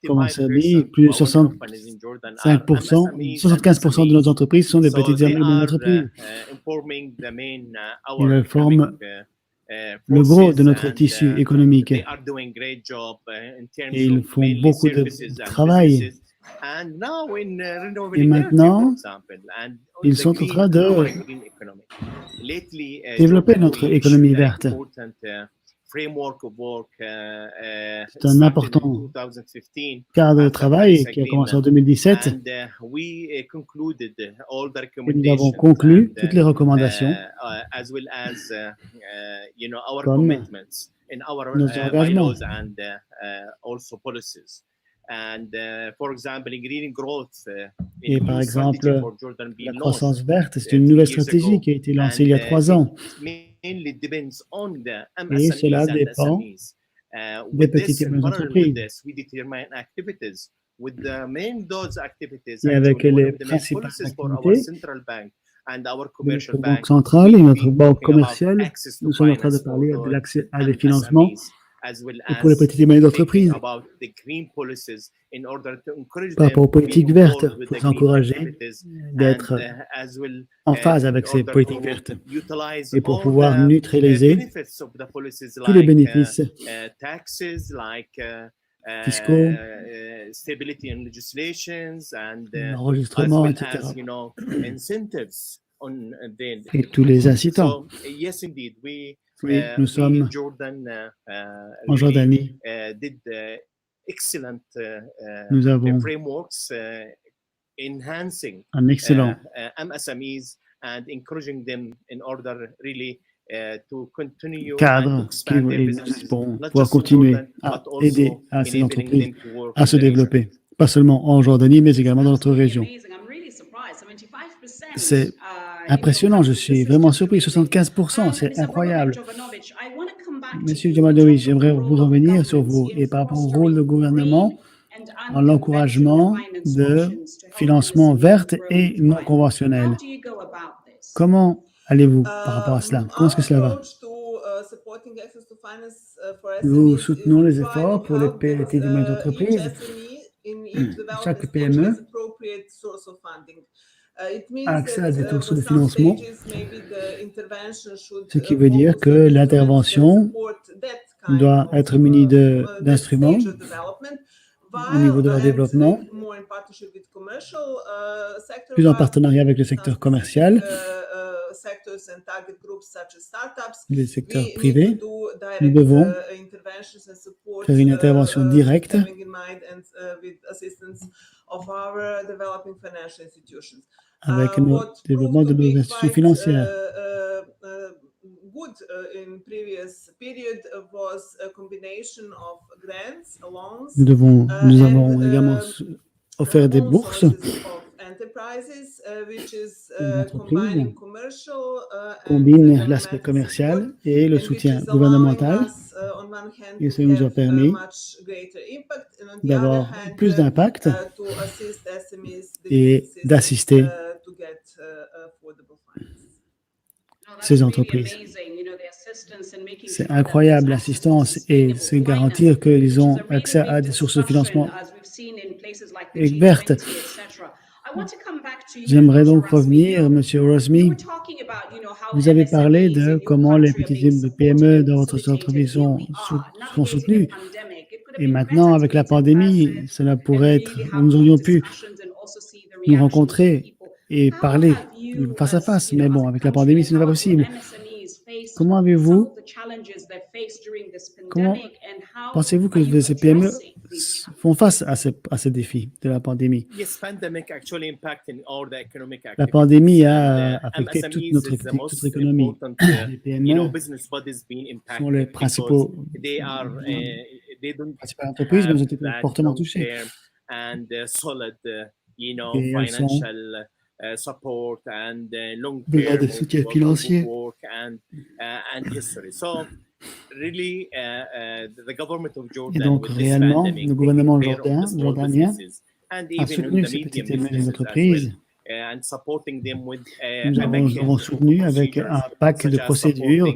comme en Serbie, plus de 75% de nos entreprises sont des petites et moyennes entreprises. Elles forment le gros de notre tissu économique. Et ils font beaucoup de travail. Et maintenant, ils sont en train de développer notre économie verte. C'est un important cadre de travail qui a commencé en 2017 et nous avons conclu toutes les recommandations comme nos engagements. Et par exemple, la croissance verte, c'est une nouvelle stratégie qui a été lancée il y a 3 ans. Et cela dépend des petites et moyennes entreprises. Et avec les principales activités de notre banque centrale et notre banque commerciale, nous sommes en train de parler de l'accès à des financements pour les petites et moyennes entreprises. Par rapport aux politiques vertes, pour encourager d'être en phase avec ces politiques vertes et pour pouvoir neutraliser tous les bénéfices fiscaux, l'enregistrement, etc. Et tous les incitants. Oui, nous sommes en Jordanie. Nous avons un excellent cadre qui nous espérons pouvoir continuer à aider à ces entreprises à se développer, pas seulement en Jordanie, mais également dans notre région. C'est impressionnant, je suis vraiment surpris, 75%, c'est incroyable. Monsieur Jovanovic, j'aimerais vous revenir sur vous et par rapport au rôle du gouvernement en l'encouragement de financement vert et non conventionnel. Comment allez-vous par rapport à cela? Comment est-ce que cela va? Nous soutenons les efforts pour les petites et moyennes entreprises. Chaque PME a accès à des sources de financement, ce qui veut dire que l'intervention doit être munie d'instruments au niveau de leur développement, plus en partenariat avec le secteur commercial, les secteurs privés. Nous devons faire une intervention directe avec le développement de nos institutions financières. Nous avons également offert des bourses. L'entreprise combine l'aspect commercial et le soutien gouvernemental et ça nous a permis d'avoir plus d'impact et d'assister ces entreprises. C'est incroyable l'assistance et c'est garantir qu'ils ont accès à des sources de financement vertes. J'aimerais donc revenir, Monsieur Rosmi. Vous avez parlé de comment les petites PME dans votre entreprise sont soutenues. Et maintenant, avec la pandémie, cela pourrait être, nous aurions pu nous rencontrer et parler face à face. Mais bon, avec la pandémie, ce n'est pas possible. Comment pensez-vous que ces PME font face à ces défis de la pandémie? La pandémie a affecté toute notre économie. Les PME sont les principales entreprises, mais elles ont été fortement touchées. Et elles sont besoin de soutien financier. Et donc, réellement, le gouvernement jordanien a soutenu ces petites et moyennes entreprises. Nous avons soutenu avec un pack de procédures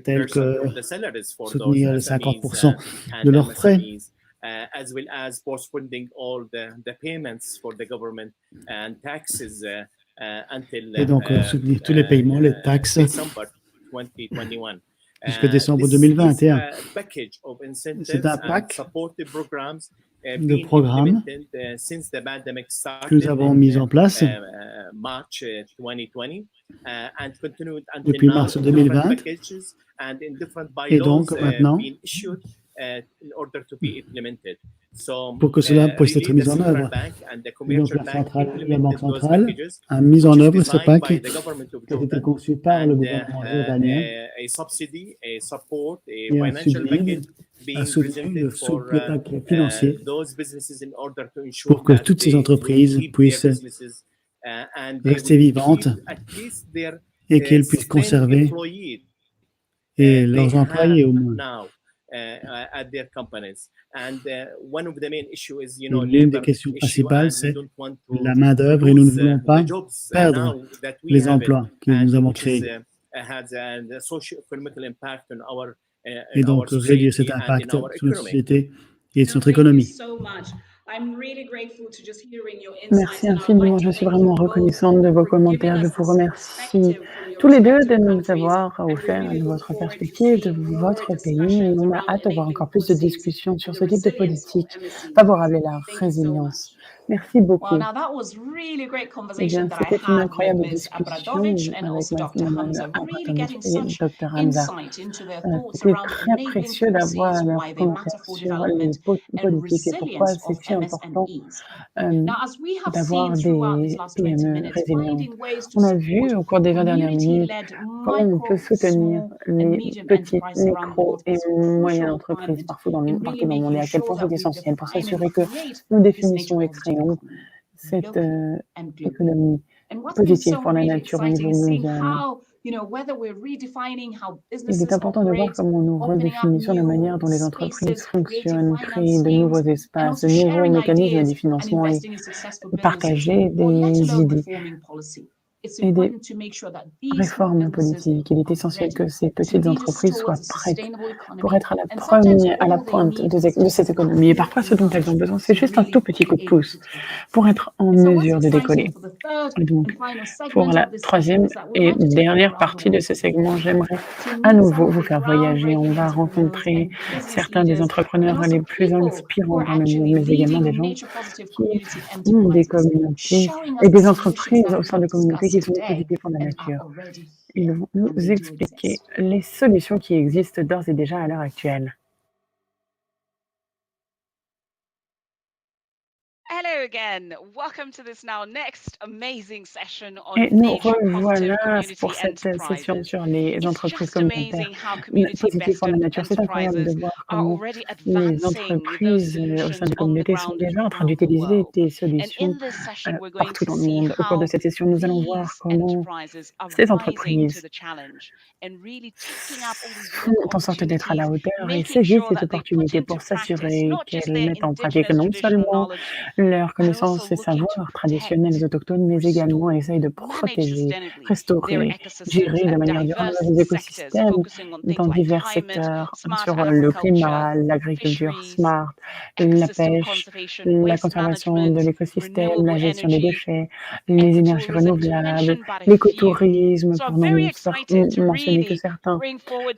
telles que soutenir les 50% de leurs frais. As well as postponing all the payments for the government and taxes until et donc soutenir tous les paiements, les taxes jusqu'à décembre 2021. C'est un pack de programmes que nous avons mis en place depuis mars 2020 et donc maintenant, pour que cela puisse être mis en œuvre. Donc la Banque centrale a mis en œuvre ce pack qui a été conçu par le gouvernement jordanien et a subsidié, a soutenu le pack financier pour que toutes ces entreprises puissent rester vivantes et qu'elles puissent conserver et leurs employés au moins. L'une des questions principales, c'est la main-d'œuvre et nous ne voulons pas perdre les emplois que nous avons créés. Et donc réduire cet impact sur notre société et sur notre économie. Merci infiniment, je suis vraiment reconnaissante de vos commentaires. Je vous remercie tous les deux de nous avoir offert de votre perspective, de votre pays. Et on a hâte de voir encore plus de discussions sur ce type de politique favorable à la résilience. Merci beaucoup. Eh bien, c'était une incroyable discussion avec Mme et Dr. Hamza. C'était très précieux d'avoir leurs commentaires sur les politiques et pourquoi c'est si important d'avoir des PME résilientes. On a vu au cours des 20 dernières minutes comment on peut soutenir les petites, micro et moyennes entreprises partout dans le monde et à quel point c'est essentiel pour s'assurer que nous définissons et créons cette économie positive pour la nature au niveau mondial. Il est important de voir comment nous redéfinissons la manière dont les entreprises fonctionnent, créer de nouveaux espaces, de nouveaux mécanismes de financement et partager des idées et des réformes politiques. Il est essentiel que ces petites entreprises soient prêtes pour être à la pointe de cette économie. Et parfois, ce dont elles ont besoin, c'est juste un tout petit coup de pouce pour être en mesure de décoller. Et donc, pour la troisième et dernière partie de ce segment, j'aimerais à nouveau vous faire voyager. On va rencontrer certains des entrepreneurs les plus inspirants dans le monde, mais également des gens qui ont des communautés et des entreprises au sein de communautés qui sont positives pour la nature. Ils vont nous expliquer les solutions qui existent d'ores et déjà à l'heure actuelle. Et nous revoilà pour cette session sur les entreprises communautaires positives pour la nature. C'est incroyable de voir comment les entreprises au sein des communautés sont déjà en train d'utiliser des solutions partout dans le monde. Au cours de cette session, nous allons voir comment ces entreprises font en sorte d'être à la hauteur et saisissent ces opportunités pour s'assurer qu'elles mettent en pratique non seulement leurs connaissances et savoirs traditionnels autochtones, mais également essayent de protéger, restaurer, gérer de manière durable les écosystèmes dans divers secteurs, sur le climat, l'agriculture smart, la pêche, la conservation de l'écosystème, la gestion des déchets, les énergies renouvelables, l'écotourisme, pour ne mentionner que certains.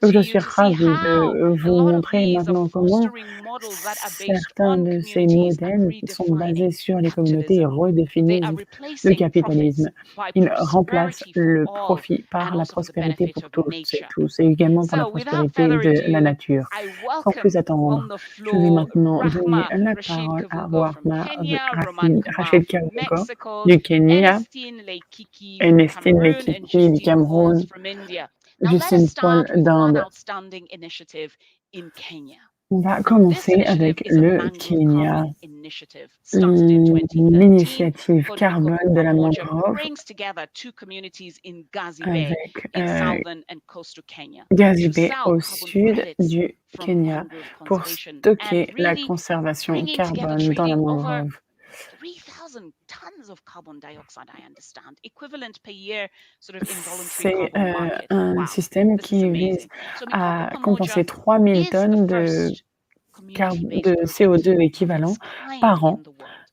Donc, je suis ravie de vous montrer maintenant comment certains de ces modèles sont basés sur les communautés et redéfinissent le capitalisme. Ils remplacent le profit par la prospérité pour toutes et tous, et également par la prospérité de la nature. Sans plus attendre, je vais maintenant donner la parole à Warma Rachel Karugo du Kenya, Ernestine Lekiki du Cameroun, Justine Paul d'Inde. On va commencer avec le Kenya, l'initiative carbone de la mangrove avec Gazibe au sud du Kenya pour stocker la conservation carbone dans la mangrove. C'est un système qui vise à compenser 3000 tonnes de CO2 équivalent par an.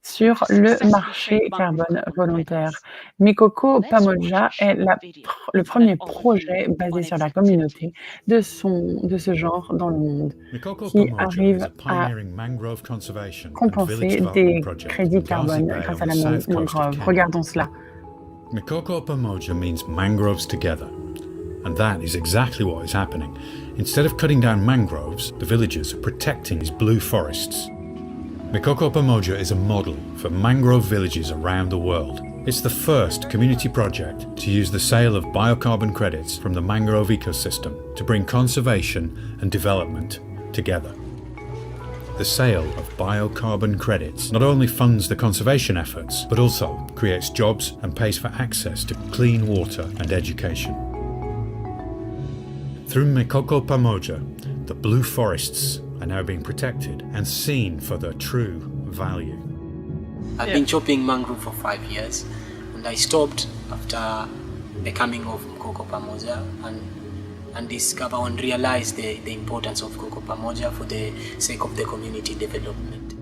sur le marché carbone volontaire. Mikoko Pamoja est le premier projet basé sur la communauté de ce genre dans le monde, qui arrive à compenser des crédits carbone grâce à la mangrove. Regardons cela. Mikoko Pamoja means mangroves together. And that is exactly what is happening. Instead of cutting down mangroves, the villagers are protecting these blue forests. Mikoko Pamoja is a model for mangrove villages around the world. It's the first community project to use the sale of biocarbon credits from the mangrove ecosystem to bring conservation and development together. The sale of biocarbon credits not only funds the conservation efforts, but also creates jobs and pays for access to clean water and education. Through Mikoko Pamoja, the blue forests are now being protected and seen for their true value. I've been chopping mangrove for 5 years, and I stopped after the coming of Mikoko Pamoja and discover and realize the importance of Mikoko Pamoja for the sake of the community development.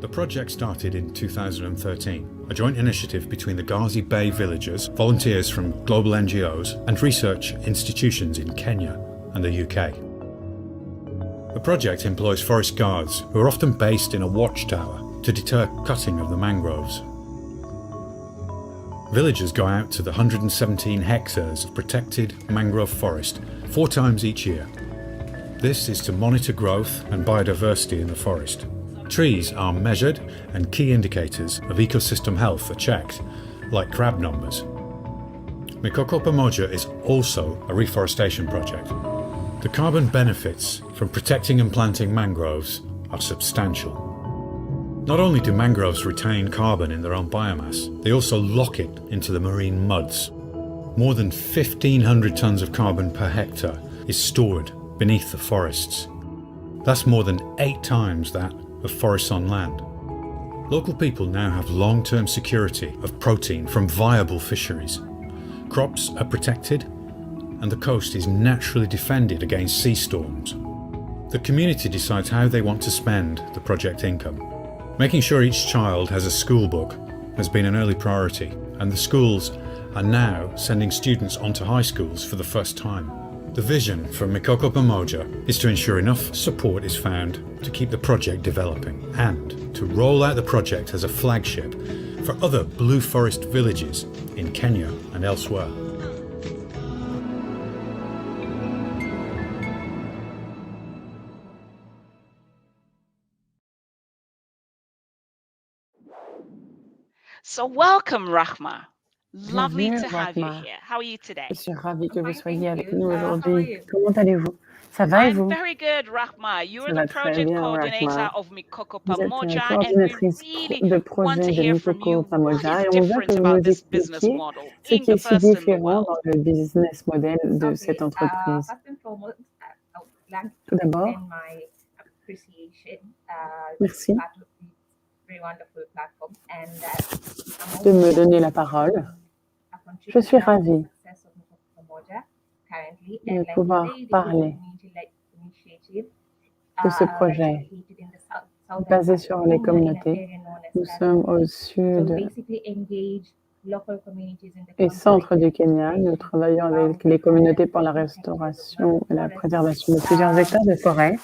The project started in 2013, a joint initiative between the Gazi Bay villagers, volunteers from global NGOs and research institutions in Kenya and the UK. The project employs forest guards who are often based in a watchtower to deter cutting of the mangroves. Villagers go out to the 117 hectares of protected mangrove forest 4 times each year. This is to monitor growth and biodiversity in the forest. Trees are measured and key indicators of ecosystem health are checked, like crab numbers. Mikoko Pamoja is also a reforestation project. The carbon benefits from protecting and planting mangroves are substantial. Not only do mangroves retain carbon in their own biomass, they also lock it into the marine muds. More than 1,500 tons of carbon per hectare is stored beneath the forests. That's more than 8 times that of forests on land. Local people now have long-term security of protein from viable fisheries. Crops are protected, and the coast is naturally defended against sea storms. The community decides how they want to spend the project income. Making sure each child has a school book has been an early priority, and the schools are now sending students onto high schools for the first time. The vision for Mikoko Pamoja is to ensure enough support is found to keep the project developing and to roll out the project as a flagship for other blue forest villages in Kenya and elsewhere. So welcome, Rahma. Lovely Bienvenue, to have you Rahma. here. How are you today? Je suis ravie que vous soyez avec nous aujourd'hui. Comment allez-vous? Ça va et I'm vous? very good, Rahma. You Ça are va the très project bien, coordinator Rahma. of Mikoko Vous êtes Pamoja, and we coordinatrice really de want projet to de hear from Mikoko you what Pamoja is et on veut que different vous about nous this business expliquiez model, ce being qui est the si first in the différent world. dans le business model de cette entreprise. Tout d'abord, merci de me donner la parole. Je suis ravie de pouvoir parler de ce projet basé sur les communautés. Nous sommes au sud et centre du Kenya. Nous travaillons avec les communautés pour la restauration et la préservation de plusieurs hectares de forêt.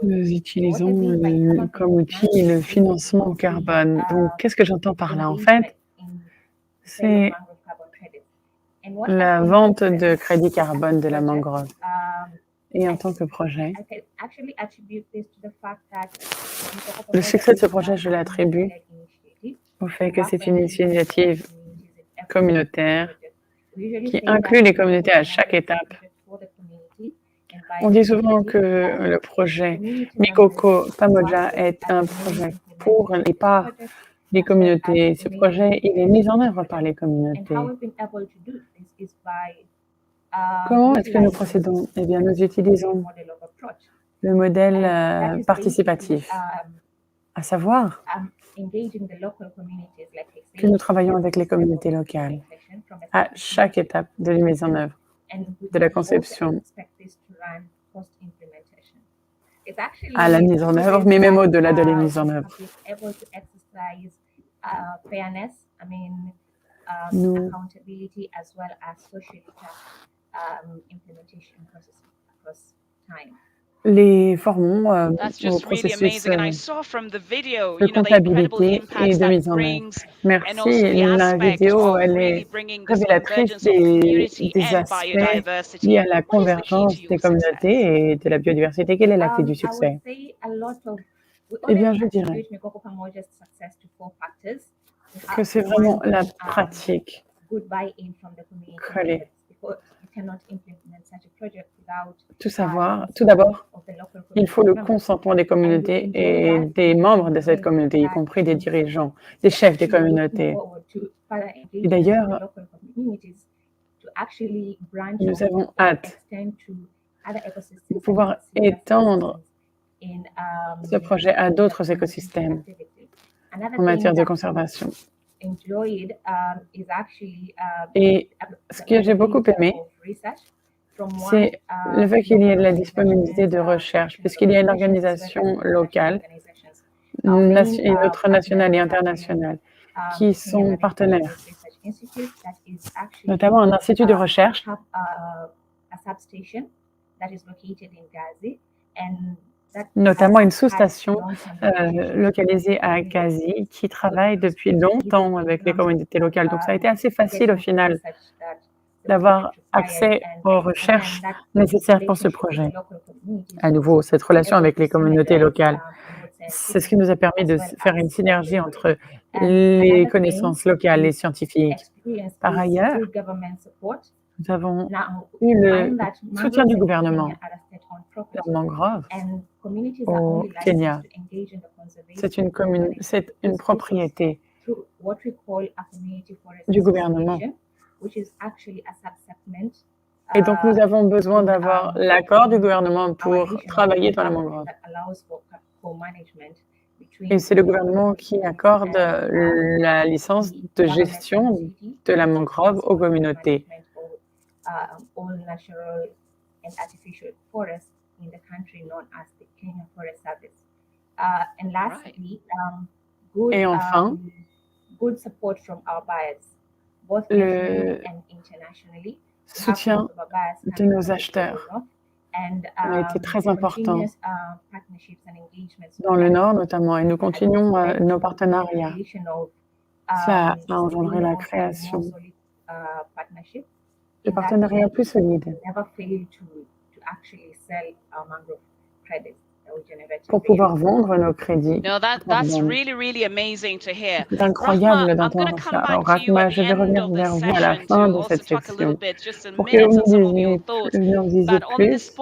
Nous utilisons comme outil le financement au carbone. Donc, qu'est-ce que j'entends par là? En fait, c'est la vente de crédit carbone de la mangrove. Et en tant que projet, le succès de ce projet, je l'attribue au fait que c'est une initiative communautaire qui inclut les communautés à chaque étape. On dit souvent que le projet Mikoko Pamoja est un projet pour et par les communautés. Ce projet, il est mis en œuvre par les communautés. Comment est-ce que nous procédons? Eh bien, nous utilisons le modèle participatif, à savoir que nous travaillons avec les communautés locales à chaque étape de la mise en œuvre, de la conception à la mise en œuvre, mais même au-delà de la mise en œuvre. Nous les formons au processus de comptabilité et de mise en œuvre. Merci, la vidéo, elle est révélatrice des aspects liés à la convergence des communautés et de la biodiversité. Quelle est la clé du succès? Eh bien, je dirais que c'est vraiment la pratique collée. Tout d'abord, il faut le consentement des communautés et des membres de cette communauté, y compris des dirigeants, des chefs des communautés. Et d'ailleurs, nous avons hâte de pouvoir étendre ce projet à d'autres écosystèmes en matière de conservation. Et ce que j'ai beaucoup aimé, c'est le fait qu'il y ait de la disponibilité de recherche, puisqu'il y a une organisation locale, une autre nationale et internationale, qui sont partenaires, notamment un institut de recherche notamment une sous-station localisée à Gazi qui travaille depuis longtemps avec les communautés locales. Donc ça a été assez facile au final d'avoir accès aux recherches nécessaires pour ce projet. À nouveau, cette relation avec les communautés locales, c'est ce qui nous a permis de faire une synergie entre les connaissances locales et scientifiques. Par ailleurs, nous avons eu le soutien du gouvernement. La mangrove au Kenya, c'est une propriété du gouvernement. Et donc, nous avons besoin d'avoir l'accord du gouvernement pour travailler dans la mangrove. Et c'est le gouvernement qui accorde la licence de gestion de la mangrove aux communautés. Et enfin, le soutien de nos acheteurs a été très important dans le Nord notamment, et nous continuons nos partenariats. Ça a engendré la création de partenariats plus solides pour pouvoir vendre nos crédits. C'est incroyable d'entendre ça. Alors, Rahma, je vais revenir vers vous à la fin de cette section pour que vous nous disiez plus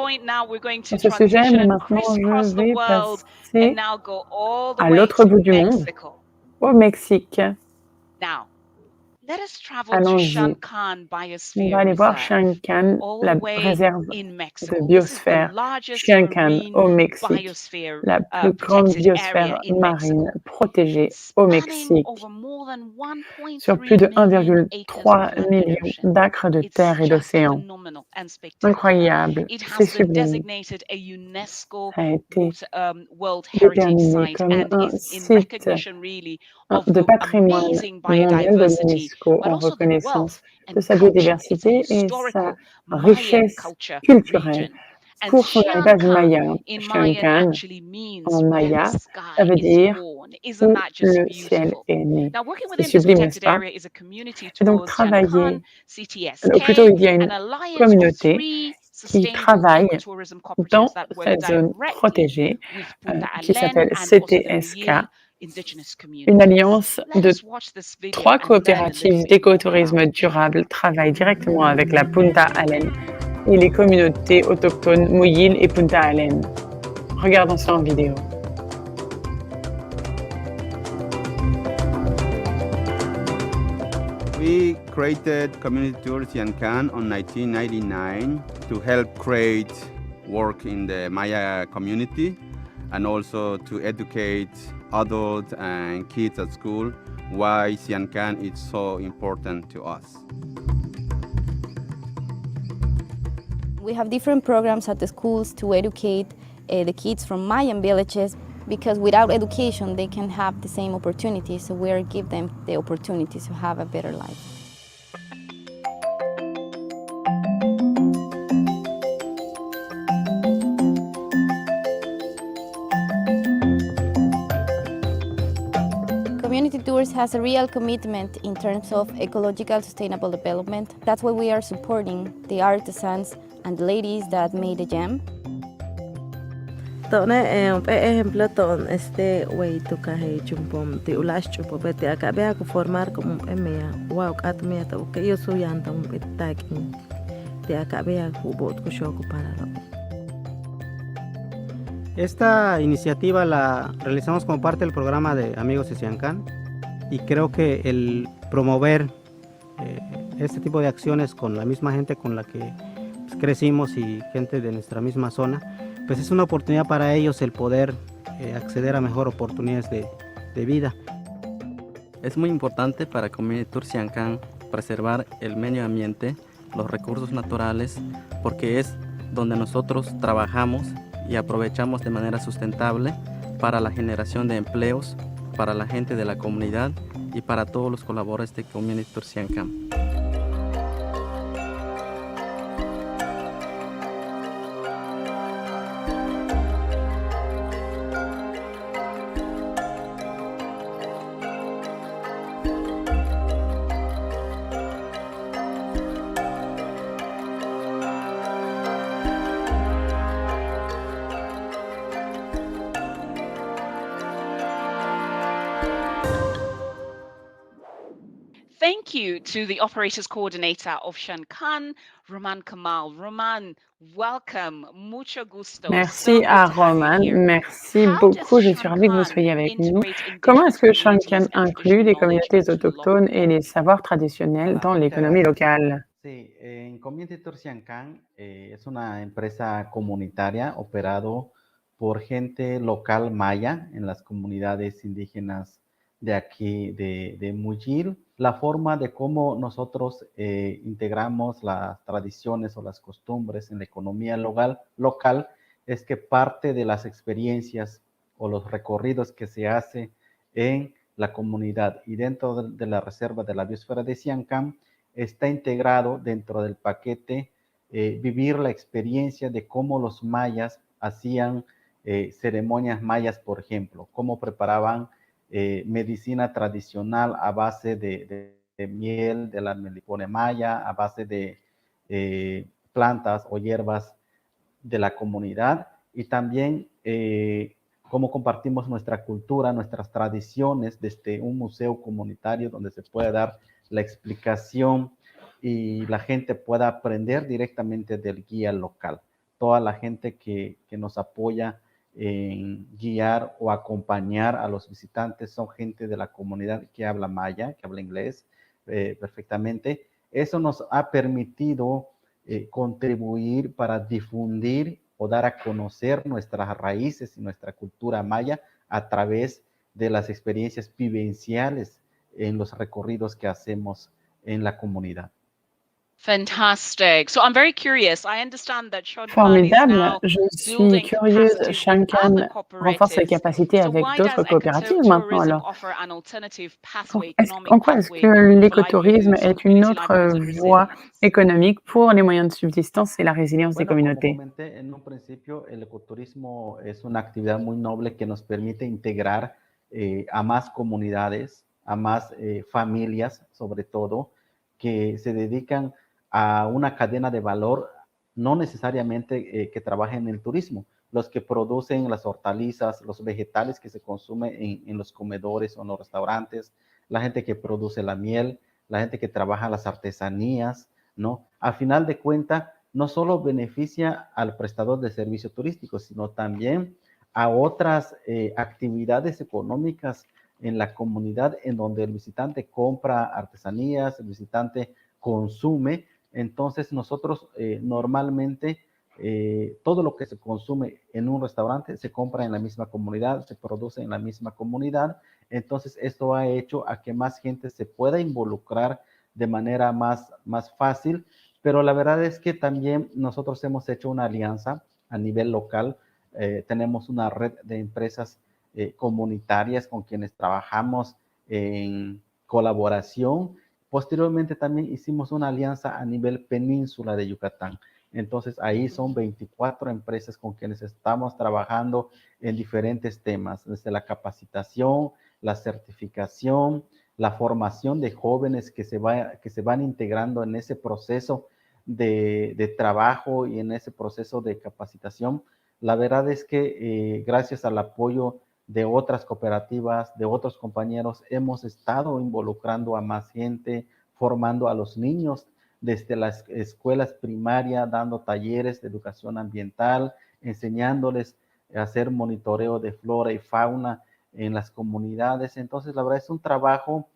sur ce sujet, mais maintenant je vais passer à l'autre bout du monde, au Mexique. Allons-y. On va aller voir Shankan, la réserve de biosphère Shankan au Mexique, la plus grande biosphère marine protégée au Mexique, sur plus de 1,3 million d'acres de terre et d'océan. Incroyable, c'est sublime. Ça a été déterminé comme un site de patrimoine mondial de l'UNESCO en reconnaissance de sa biodiversité et sa richesse culturelle pour son héritage maya. Shankan, en maya, ça veut dire où le ciel est né. C'est sublime, n'est-ce pas? Et donc travailler, ou plutôt il y a une communauté qui travaille dans cette zone protégée qui s'appelle CTSK, une alliance de 3 coopératives d'écotourisme durable travaillent directement avec la Punta Allen et les communautés autochtones Muyil et Punta Allen. Regardons ça en vidéo. We created Community Tours Siancan on 1999 to help create work in the Maya community and also to educate adults and kids at school why Siancan is so important to us. We have different programs at the schools to educate the kids from Mayan villages, because without education they can have the same opportunities, so we give them the opportunities to have a better life. Community Tours has a real commitment in terms of ecological sustainable development. That's why we are supporting the artisans and the ladies that made the gem. Tone ejemplo ton way to kahe chumpom te ulash chupo bete akabe ko formar como emea wow atmea to que yo soy anda un takin te akabe ko bot ko shoko para lo. Esta iniciativa la realizamos como parte del programa de Amigos de Siancán y creo que el promover este tipo de acciones con la misma gente con la que crecimos y gente de nuestra misma zona, pues es una oportunidad para ellos el poder acceder a mejor oportunidades de vida. Es muy importante para Community Tour Siancán preservar el medio ambiente, los recursos naturales, porque es donde nosotros trabajamos y aprovechamos de manera sustentable para la generación de empleos, para la gente de la comunidad y para todos los colaboradores de Community Tour Siancán. Thank you to the operations coordinator of Siancán, Roman Kamal. Roman, welcome. Mucho gusto. Merci à Roman, merci beaucoup, je suis ravie que vous soyez avec nous. Comment est-ce que Siancán inclut les communautés autochtones et les savoirs traditionnels dans l'économie locale? Sí, en Community Tour Siancán es una empresa comunitaria operado por gente local maya en las comunidades indígenas de aquí, de Muyil. La forma de cómo nosotros integramos las tradiciones o las costumbres en la economía local es que parte de las experiencias o los recorridos que se hace en la comunidad y dentro de la reserva de la biosfera de Siancán está integrado dentro del paquete vivir la experiencia de cómo los mayas hacían ceremonias mayas, por ejemplo, cómo preparaban medicina tradicional a base de miel de la melipone maya, a base de plantas o hierbas de la comunidad y también cómo compartimos nuestra cultura, nuestras tradiciones desde un museo comunitario donde se puede dar la explicación y la gente pueda aprender directamente del guía local. Toda la gente que nos apoya en guiar o acompañar a los visitantes son gente de la comunidad que habla maya, que habla inglés perfectamente. Eso nos ha permitido contribuir para difundir o dar a conocer nuestras raíces y nuestra cultura maya a través de las experiencias vivenciales en los recorridos que hacemos en la comunidad. Fantastic. So I'm very curious. I understand that Formidable. Je suis curieuse. Siancán renforce ses capacités avec d'autres coopératives maintenant. Alors, en quoi est-ce que l'écotourisme est une autre voie économique pour les moyens de subsistance et la résilience des communautés? Como comenté en un principio, el ecoturismo es una actividad muy noble que nos permite integrar a más comunidades, a más familias, sobre todo, que se dedican a una cadena de valor, no necesariamente que trabajen en el turismo, los que producen las hortalizas, los vegetales que se consumen en los comedores o en los restaurantes, la gente que produce la miel, la gente que trabaja las artesanías, ¿no? Al final de cuentas, no solo beneficia al prestador de servicios turísticos, sino también a otras actividades económicas en la comunidad en donde el visitante compra artesanías, el visitante consume. Entonces nosotros normalmente todo lo que se consume en un restaurante se compra en la misma comunidad, se produce en la misma comunidad. Entonces esto ha hecho a que más gente se pueda involucrar de manera más fácil, pero la verdad es que también nosotros hemos hecho una alianza a nivel local tenemos una red de empresas comunitarias con quienes trabajamos en colaboración. Posteriormente también hicimos una alianza a nivel península de Yucatán. Entonces ahí son 24 empresas con quienes estamos trabajando en diferentes temas, desde la capacitación, la certificación, la formación de jóvenes que se van integrando en ese proceso de trabajo y en ese proceso de capacitación. La verdad es que gracias al apoyo de otras cooperativas, de otros compañeros, hemos estado involucrando a más gente, formando a los niños desde las escuelas primarias, dando talleres de educación ambiental, enseñándoles a hacer monitoreo de flora y fauna en las comunidades. Entonces, la verdad es un trabajo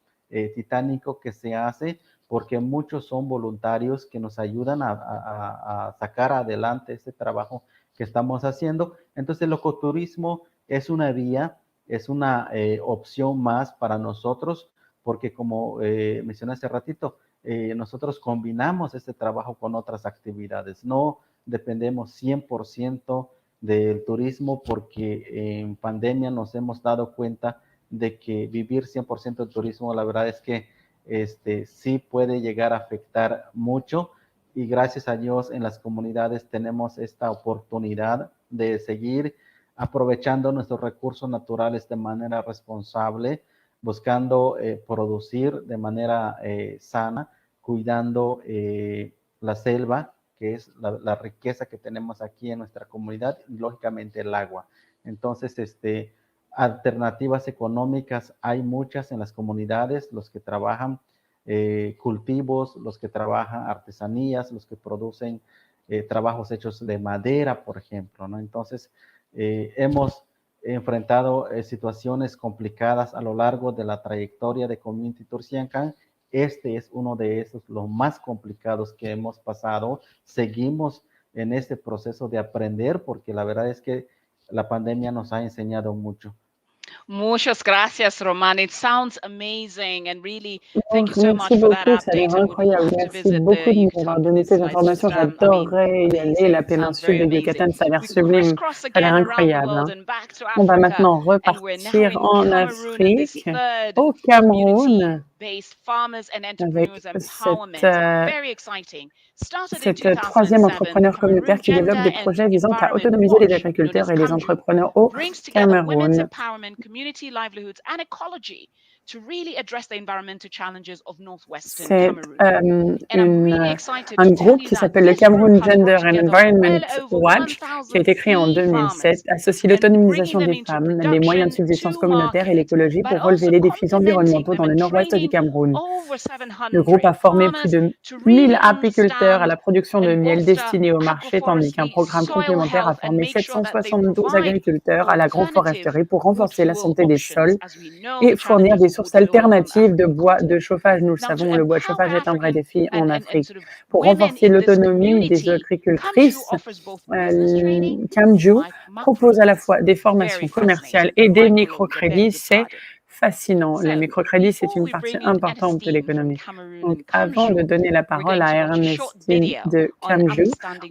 titánico que se hace porque muchos son voluntarios que nos ayudan a sacar adelante este trabajo que estamos haciendo. Entonces, el ecoturismo es una vía, es una opción más para nosotros, porque como mencioné hace ratito, nosotros combinamos este trabajo con otras actividades. No dependemos 100% del turismo, porque en pandemia nos hemos dado cuenta de que vivir 100% del turismo, la verdad es que sí puede llegar a afectar mucho, y gracias a Dios en las comunidades tenemos esta oportunidad de seguir aprovechando nuestros recursos naturales de manera responsable, buscando producir de manera sana, cuidando la selva, que es la riqueza que tenemos aquí en nuestra comunidad, y lógicamente el agua. Entonces, alternativas económicas hay muchas en las comunidades, los que trabajan cultivos, los que trabajan artesanías, los que producen trabajos hechos de madera, por ejemplo, ¿no? Entonces, hemos enfrentado situaciones complicadas a lo largo de la trayectoria de Community Tour Siancán. Este es uno de esos, los más complicados que hemos pasado. Seguimos en este proceso de aprender, porque la verdad es que la pandemia nos ha enseñado mucho. Muchas gracias, Roman. It sounds amazing, and really thank you so much for that beaucoup, ça a update. l'air incroyable. Merci beaucoup de nous avoir donné ces informations. J'adorerais y aller. La péninsule de Yucatan, ça a l'air sublime, ça a l'air incroyable. Hein. On va maintenant repartir en Afrique, au Cameroun, avec cette troisième entrepreneur communautaire qui développe des projets visant à autonomiser les agriculteurs et les entrepreneurs au Cameroun. Community livelihoods and ecology to really address the environmental challenges of northwestern C'est Cameroon. un groupe qui s'appelle le Cameroun Gender and Environment Watch, qui a été créé en 2007, associe l'autonomisation des femmes, les moyens de subsistance communautaire et l'écologie pour relever les défis environnementaux dans le nord-ouest du Cameroun. Le groupe a formé plus de 1000 apiculteurs à la production de miel destiné au marché, tandis qu'un programme complémentaire a formé 772 agriculteurs à l'agroforesterie pour renforcer la santé des sols et fournir des sources alternatives de bois de chauffage. Nous le savons, le bois de chauffage est un vrai défi en Afrique. Pour renforcer l'autonomie des agricultrices, Camju propose à la fois des formations commerciales et des microcrédits. C'est fascinant. Les microcrédits, c'est une partie importante de l'économie. Donc, avant de donner la parole à Ernestine de Camju,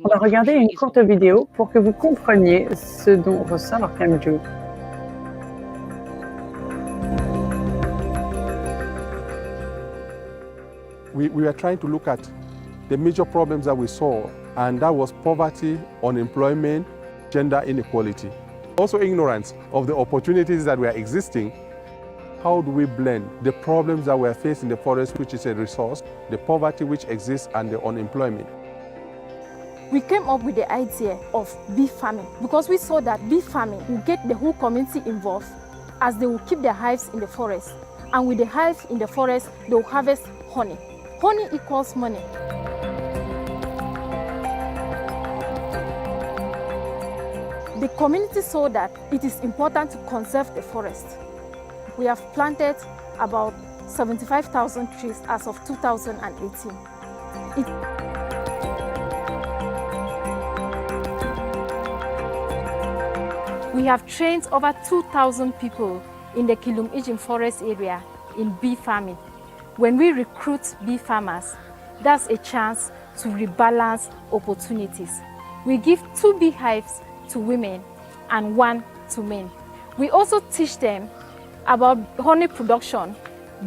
on va regarder une courte vidéo pour que vous compreniez ce dont ressort Camju. We were trying to look at the major problems that we saw, and that was poverty, unemployment, gender inequality. Also ignorance of the opportunities that were existing. How do we blend the problems that we're facing in the forest, which is a resource, the poverty which exists, and the unemployment? We came up with the idea of bee farming because we saw that bee farming will get the whole community involved, as they will keep their hives in the forest. And with the hives in the forest, they will harvest honey. Honey equals money. The community saw that it is important to conserve the forest. We have planted about 75,000 trees as of 2018. We have trained over 2,000 people in the Kilum Ijim forest area in bee farming. When we recruit bee farmers, that's a chance to rebalance opportunities. We give 2 beehives to women and 1 to men. We also teach them about honey production,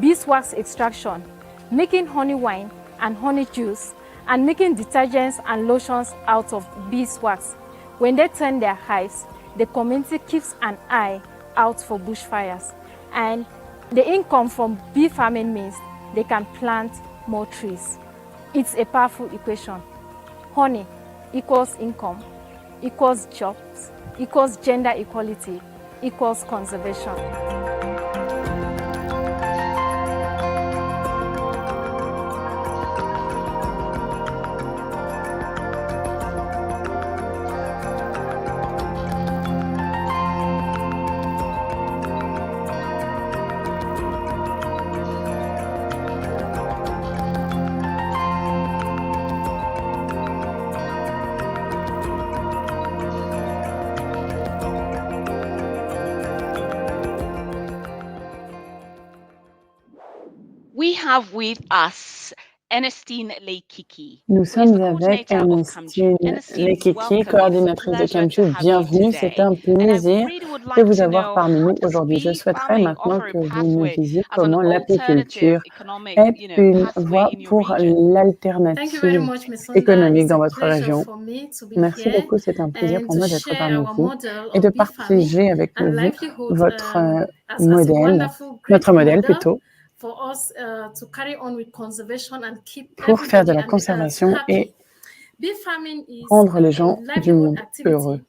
beeswax extraction, making honey wine and honey juice, and making detergents and lotions out of beeswax. When they turn their hives, the community keeps an eye out for bushfires. And the income from bee farming means they can plant more trees. It's a powerful equation. Honey equals income, equals jobs, equals gender equality, equals conservation. We have with us Ernestine Leikiki. Nous sommes avec Ernestine Leikiki, coordinatrice de Camchu. Bienvenue, c'est un plaisir de vous avoir parmi nous aujourd'hui. Je souhaiterais maintenant que vous nous disiez comment l'apiculture est une voie pour l'alternative économique dans votre région. Merci beaucoup, c'est un plaisir pour moi d'être parmi vous et de partager avec vous votre modèle, notre modèle plutôt, pour faire de la conservation et rendre les gens du monde heureux.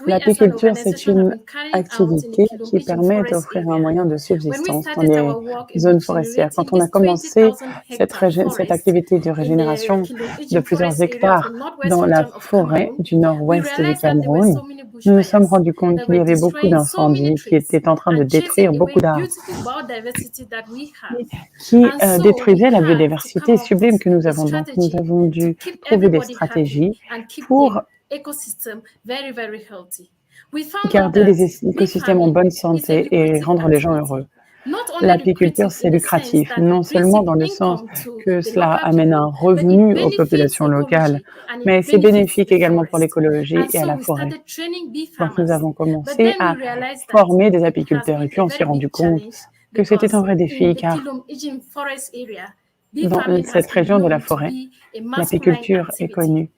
L'apiculture, c'est une activité qui permet d'offrir un moyen de subsistance dans les zones forestières. Quand on a commencé cette activité de régénération de plusieurs hectares dans la forêt du nord-ouest du Cameroun, nous nous sommes rendus compte qu'il y avait beaucoup d'incendies qui étaient en train de détruire beaucoup d'arbres, qui détruisaient la biodiversité sublime que nous avons. Donc, nous avons dû trouver des stratégies pour garder les écosystèmes en bonne santé et rendre les gens heureux. L'apiculture, c'est lucratif, non seulement dans le sens que cela amène un revenu aux populations locales, mais c'est bénéfique également pour l'écologie et à la forêt. Donc nous avons commencé à former des apiculteurs et puis on s'est rendu compte que c'était un vrai défi car dans cette région de la forêt, l'apiculture est connue.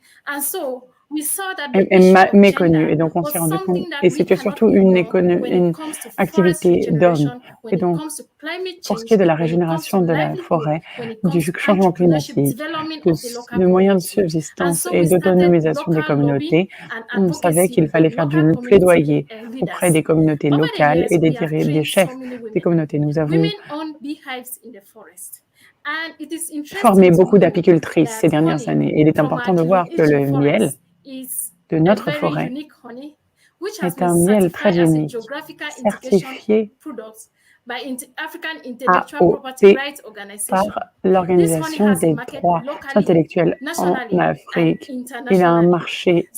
Est méconnue et donc on s'est rendu compte et c'était surtout une activité d'hommes et donc pour ce qui est de la régénération de la forêt, du changement climatique, de moyens de subsistance et d'autonomisation des communautés, on savait qu'il fallait faire du plaidoyer auprès des communautés locales et des chefs des communautés. Nous avons formé beaucoup d'apicultrices ces dernières années et il est important de voir que le miel de notre forêt est un miel très unique, certifié AOP par l'Organisation des droits intellectuels en Afrique. Il a un marché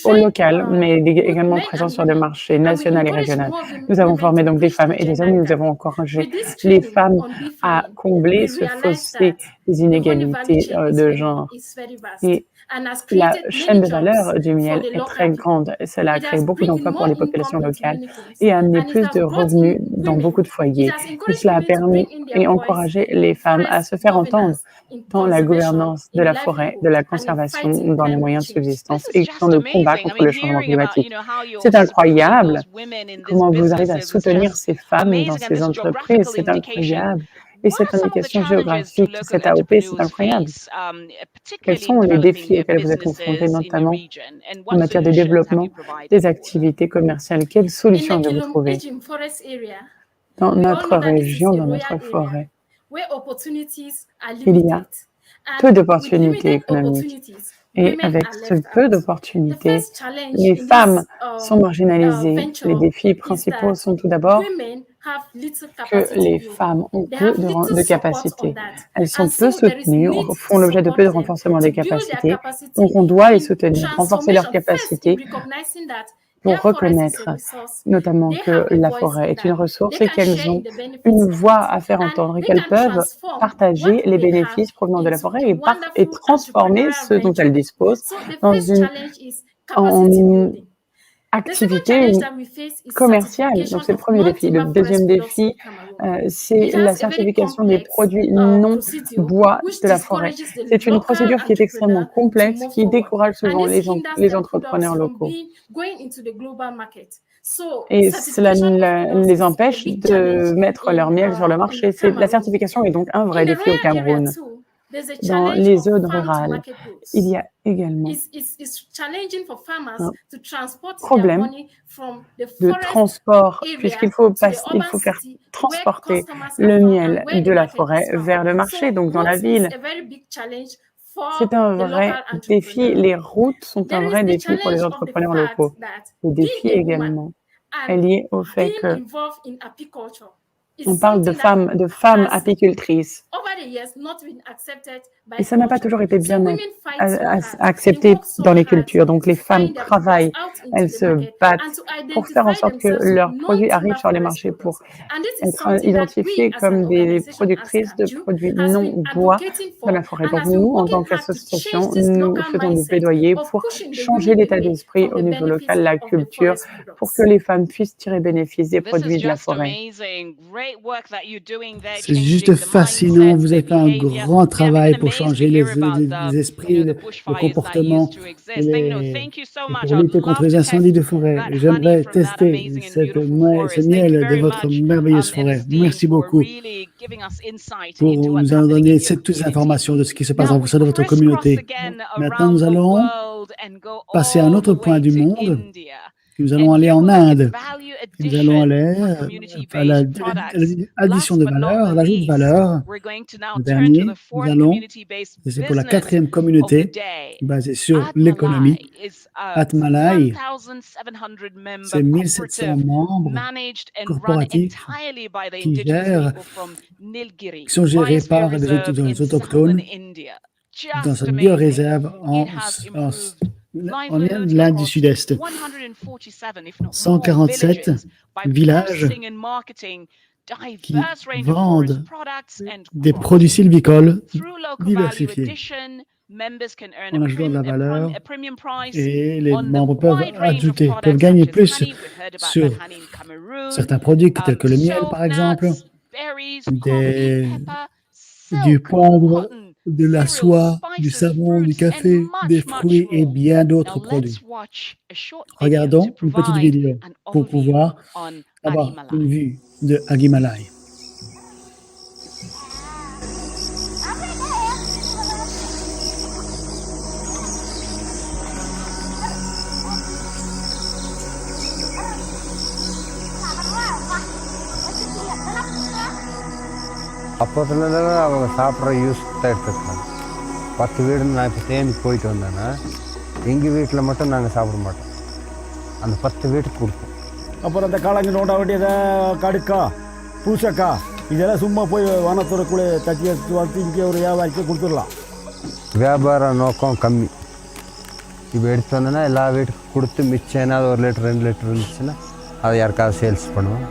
au local, mais il est également présent sur le marché national et régional. Nous avons formé donc des femmes et des hommes. Nous avons encouragé les femmes à combler ce fossé des inégalités de genre. Et la chaîne de valeur du miel est très grande. Cela a créé beaucoup d'emplois pour les populations locales et a amené plus de revenus dans beaucoup de foyers. Et cela a permis et encouragé les femmes à se faire entendre dans la gouvernance de la forêt, de la conservation, dans les moyens de subsistance et dans le combat contre le changement climatique. C'est incroyable comment vous arrivez à soutenir ces femmes dans ces entreprises. C'est incroyable. Et cette indication géographique, cette AOP, c'est incroyable. Quels sont les défis auxquels vous êtes confrontés, notamment en matière de développement des activités commerciales? Quelles solutions avez-vous trouvées dans notre région, dans notre forêt? Il y a peu d'opportunités économiques. Et avec ce peu d'opportunités, les femmes sont marginalisées. Les défis principaux sont tout d'abord que les femmes ont peu de capacités. Elles sont peu soutenues, font l'objet de peu de renforcement des capacités. Donc, on doit les soutenir, renforcer leurs capacités pour reconnaître notamment que la forêt est une ressource et qu'elles ont une voix à faire entendre et qu'elles peuvent partager les bénéfices provenant de la forêt et transformer ce dont elles disposent activité commerciale. Donc c'est le premier défi. Le deuxième défi, c'est la certification des produits non bois de la forêt. C'est une procédure qui est extrêmement complexe, qui décourage souvent les entrepreneurs locaux. Et cela les empêche de mettre leur miel sur le marché. La certification est donc un vrai défi au Cameroun. Dans les zones rurales, il y a également un problème de transport, puisqu'il faut faire transporter le miel de la forêt vers le marché, donc dans la ville. C'est un vrai défi. Les routes sont un vrai défi pour les entrepreneurs locaux. Le défi également est lié au fait que on parle de femmes apicultrices. Et ça n'a pas toujours été bien accepté dans les cultures. Donc les femmes travaillent, elles se battent pour faire en sorte que leurs produits arrivent sur les marchés, pour être identifiées comme des productrices de produits non bois de la forêt. Donc nous, en tant qu'association, nous faisons du plaidoyer pour changer l'état d'esprit au niveau local, la culture, pour que les femmes puissent tirer bénéfice des produits de la forêt. C'est juste fascinant. Vous avez fait un grand travail pour changer les esprits, le comportement, pour lutter contre les incendies de forêt. J'aimerais tester ce miel de votre merveilleuse forêt. Merci beaucoup pour nous avoir donné toutes ces informations de ce qui se passe au sein de votre communauté. Maintenant, nous allons passer à un autre point du monde. Nous allons aller en Inde. Nous allons aller à l'addition de valeur, l'ajout de valeur. Le dernier, nous allons, c'est pour la 4e communauté basée sur l'économie. Atmalai, c'est 1700 membres corporatifs qui sont gérés par les autochtones dans cette bioréserve en l'Inde du Sud-Est. 147 villages qui vendent des produits sylvicoles diversifiés. En ajoutant de la valeur, et les membres peuvent gagner plus sur certains produits tels que le miel, par exemple, du poivre, de la soie, du savon, du café, des fruits et bien d'autres produits. Regardons une petite vidéo pour pouvoir avoir une vue de Agimalai. அப்போதுலேருந்து அவங்க சாப்பிட்ற யூஸ் தான் எடுத்துருக்காங்க. 10 வீடு நான் இப்போ தேனிக்கு போயிட்டு வந்தேன்னா எங்கள் வீட்டில் மட்டும் நாங்கள் சாப்பிட மாட்டோம், அந்த 10 வீட்டுக்கு கொடுப்போம். அப்புறம் அந்த காளாஞ்சி நோண்டா வேண்டியதை கடுக்கா பூசக்காய் இதெல்லாம் சும்மா போய் வனத்துறைக்குள்ளே தட்டி எடுத்து வந்து இங்கே ஒரு வியாபாரிக்கு கொடுத்துடலாம். வியாபார நோக்கம் கம்மி. இப்போ எடுத்து வந்தோன்னா எல்லா வீட்டுக்கும் கொடுத்து மிச்சம் ஏதாவது 1 லிட்டர் 2 லிட்டர் இருந்துச்சுன்னா அதை யாருக்காவது சேல்ஸ் பண்ணுவோம்.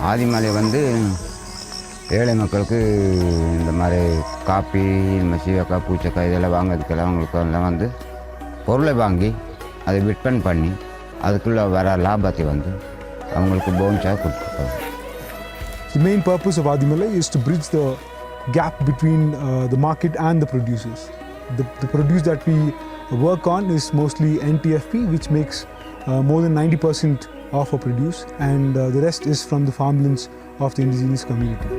ஆதிமலை வந்து ஏழை மக்களுக்கு இந்த மாதிரி காப்பி, சீவக்காய், பூச்சக்காய் இதெல்லாம் வாங்கிறதுக்கெல்லாம் அவங்களுக்கு எல்லாம் வந்து பொருளை வாங்கி அதை விற்பனை பண்ணி அதுக்குள்ளே வர லாபத்தை வந்து அவங்களுக்கு போன்ஸாக கொடுத்துருக்காங்க. The main purpose of Adimalai is to bridge the gap between the market and the producers. The produce that we work on is mostly NTFP, which makes more than 90% of our produce, and the rest is from the farmlands of the indigenous community.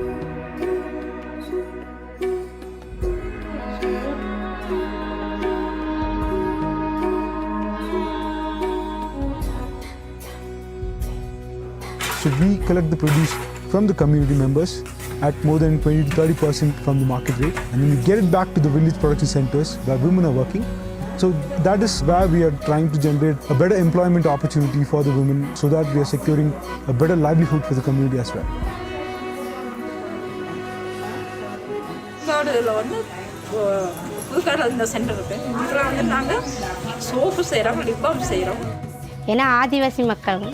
So we collect the produce from the community members at more than 20 to 30% from the market rate, and then we get it back to the village production centers where women are working. So that is where we are trying to generate a better employment opportunity for the women, so that we are securing a better livelihood for the community as well. ஏற்காடுல வந்து புதுக்கடை இந்த சென்டர் இருக்கு. இதில் வந்து நாங்கள் சோப்பு செய்கிறோம், லிப்பாம் செய்கிறோம். ஏன்னா ஆதிவாசி மக்கள்,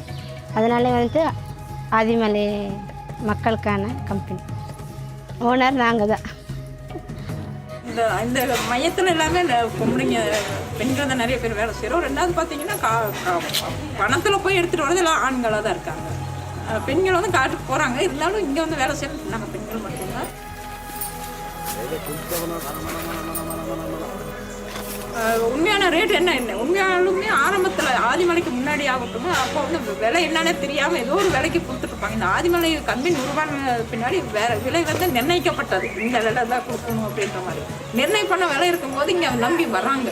அதனால வந்து ஆதிமலை மக்களுக்கான கம்பெனி ஓனர் நாங்கள் தான். இந்த இந்த மையத்தில் எல்லாமே பொம்பளைங்க பெண்கள் தான் நிறைய பேர் வேலை செய்கிறோம். ரெண்டாவது பார்த்தீங்கன்னா பணத்தில் போய் எடுத்துகிட்டு வரது எல்லாம் ஆண்களாக தான் இருக்காங்க. பெண்கள் வந்து காட்டுக்கு போகிறாங்க, இருந்தாலும் இங்கே வந்து வேலை செய்யறது நாங்கள் பெண்கள் மட்டும்தான். உண்மையான ரேட் என்ன உண்மையாலுமே ஆரம்பத்தில் ஆதிமலைக்கு முன்னாடி ஆகட்டும், அப்போ வந்து விலை என்னன்னே தெரியாமல் ஏதோ ஒரு விலைக்கு கொடுத்துட்ருப்பாங்க. இந்த ஆதிமலை கம்பெனி உருவான பின்னாடி விலை வந்து நிர்ணயிக்கப்பட்டது. இந்த விலை தான் கொடுக்கணும் அப்படின்ற மாதிரி நிர்ணயம் பண்ண விலை இருக்கும்போது இங்கே நம்பி வராங்க.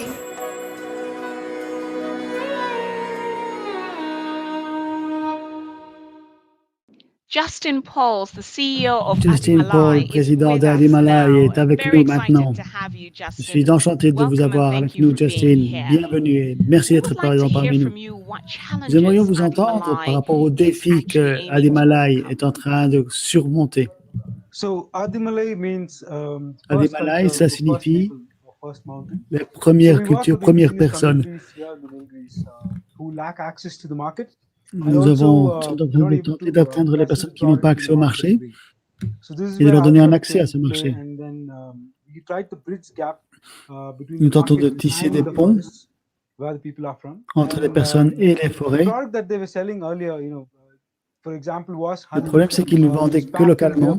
Justin Paul, the CEO of Justin Paul, président d'Adimalai, est avec nous maintenant. Je suis enchanté de vous avoir avec nous, Justin. Bienvenue et merci d'être présent parmi nous. Nous aimerions vous entendre par rapport aux défis que Adimalai est en train de surmonter. Adimalai, ça signifie les premières cultures, premières personnes. Nous avons tenté d'atteindre les personnes qui n'ont pas accès au marché et de leur donner un accès à ce marché. Nous tentons de tisser des ponts entre les personnes et les forêts. Le problème, c'est qu'ils ne vendaient que localement.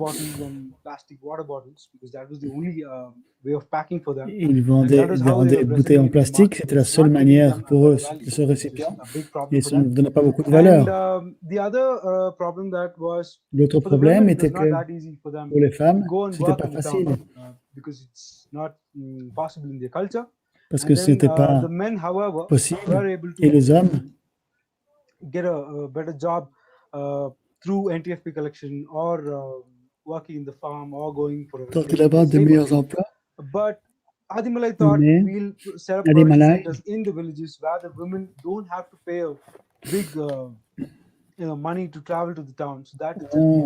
Ils vendaient des bouteilles en plastique, c'était la seule manière pour eux de ce récipient, et ça ne donnait pas beaucoup de valeur. L'autre problème était que pour les femmes, ce n'était pas facile, parce que ce n'était pas possible, et les hommes tentaient d'avoir de meilleurs emplois. Mais Adimalai ont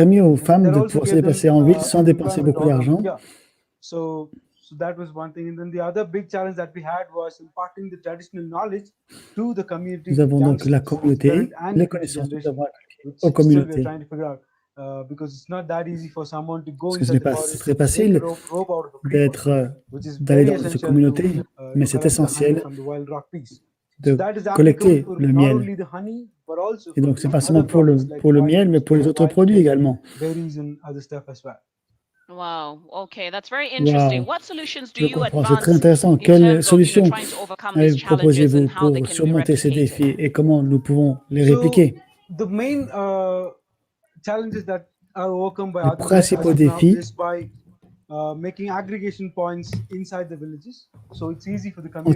permis aux femmes de pouvoir se déplacer en ville sans dépenser beaucoup d'argent. Nous avons donc la communauté, les connaissances que nous avons acquises aux communautés. Parce que ce n'est pas très facile d'aller dans cette communauté, mais c'est essentiel de collecter le miel. Et donc, ce n'est pas seulement pour le miel, mais pour les autres produits également. Wow, okay, that's very interesting. What solutions do you advance? C'est très intéressant. Quelles solutions proposez-vous pour surmonter ces défis et comment nous pouvons les répliquer? Les principaux défis ont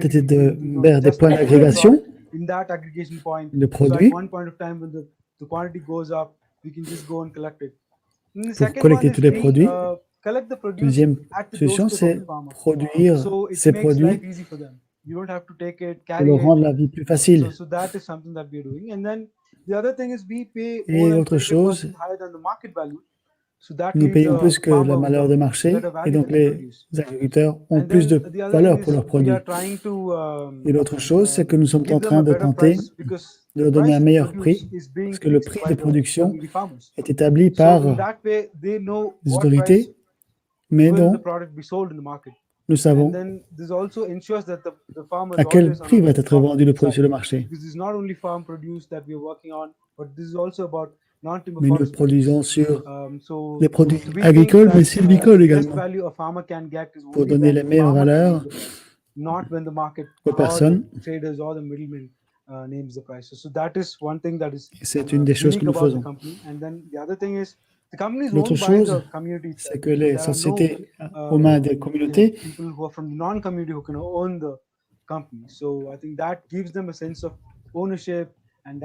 été de faire des points d'agrégation de produits pour collecter tous les produits. Deuxième solution, c'est produire ces produits pour leur rendre la vie plus facile. Et autre chose, nous payons plus que la valeur de marché et donc les agriculteurs ont plus de valeur pour leurs produits. Et l'autre chose, c'est que nous sommes en train de tenter de leur donner un meilleur prix parce que le prix de production est établi par les autorités, mais dont nous savons à quel prix va être vendu le produit sur le marché. Mais nous produisons sur les produits agricoles, mais sylvicoles également, pour donner les meilleures valeurs aux personnes. C'est une des choses que nous faisons. L'autre chose, c'est que les sociétés aux mains des communautés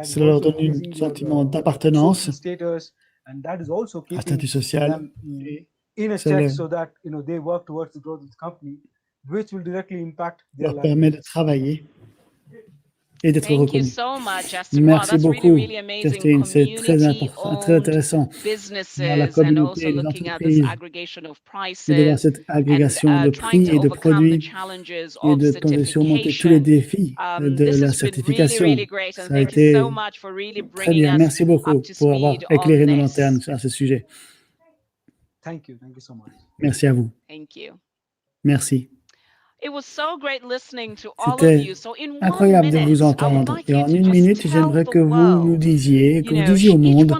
cela leur donne un sentiment d'appartenance, un statut social, et cela leur permet de travailler et d'être reconnu. Merci beaucoup, Justine. C'est très important, très intéressant dans la communauté et les entreprises et de voir cette agrégation de prix et de produits et de tenter de surmonter tous les défis de la certification. Ça a été très bien. Merci beaucoup pour avoir éclairé nos lanternes à ce sujet. Thank you so much. Merci à vous. Merci. C'était incroyable de vous entendre. Et en une minute, j'aimerais que vous nous disiez, au monde,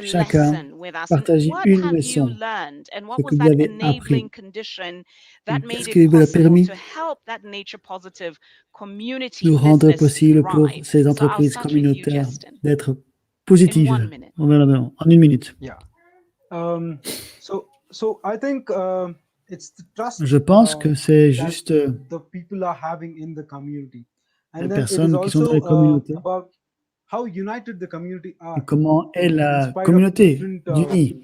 chacun, partagez une leçon, ce que vous avez appris. Qu'est-ce qui vous a permis de rendre possible pour ces entreprises communautaires d'être positives? En une minute. So I think je pense que c'est juste les personnes qui sont dans les communautés et comment est la communauté unie.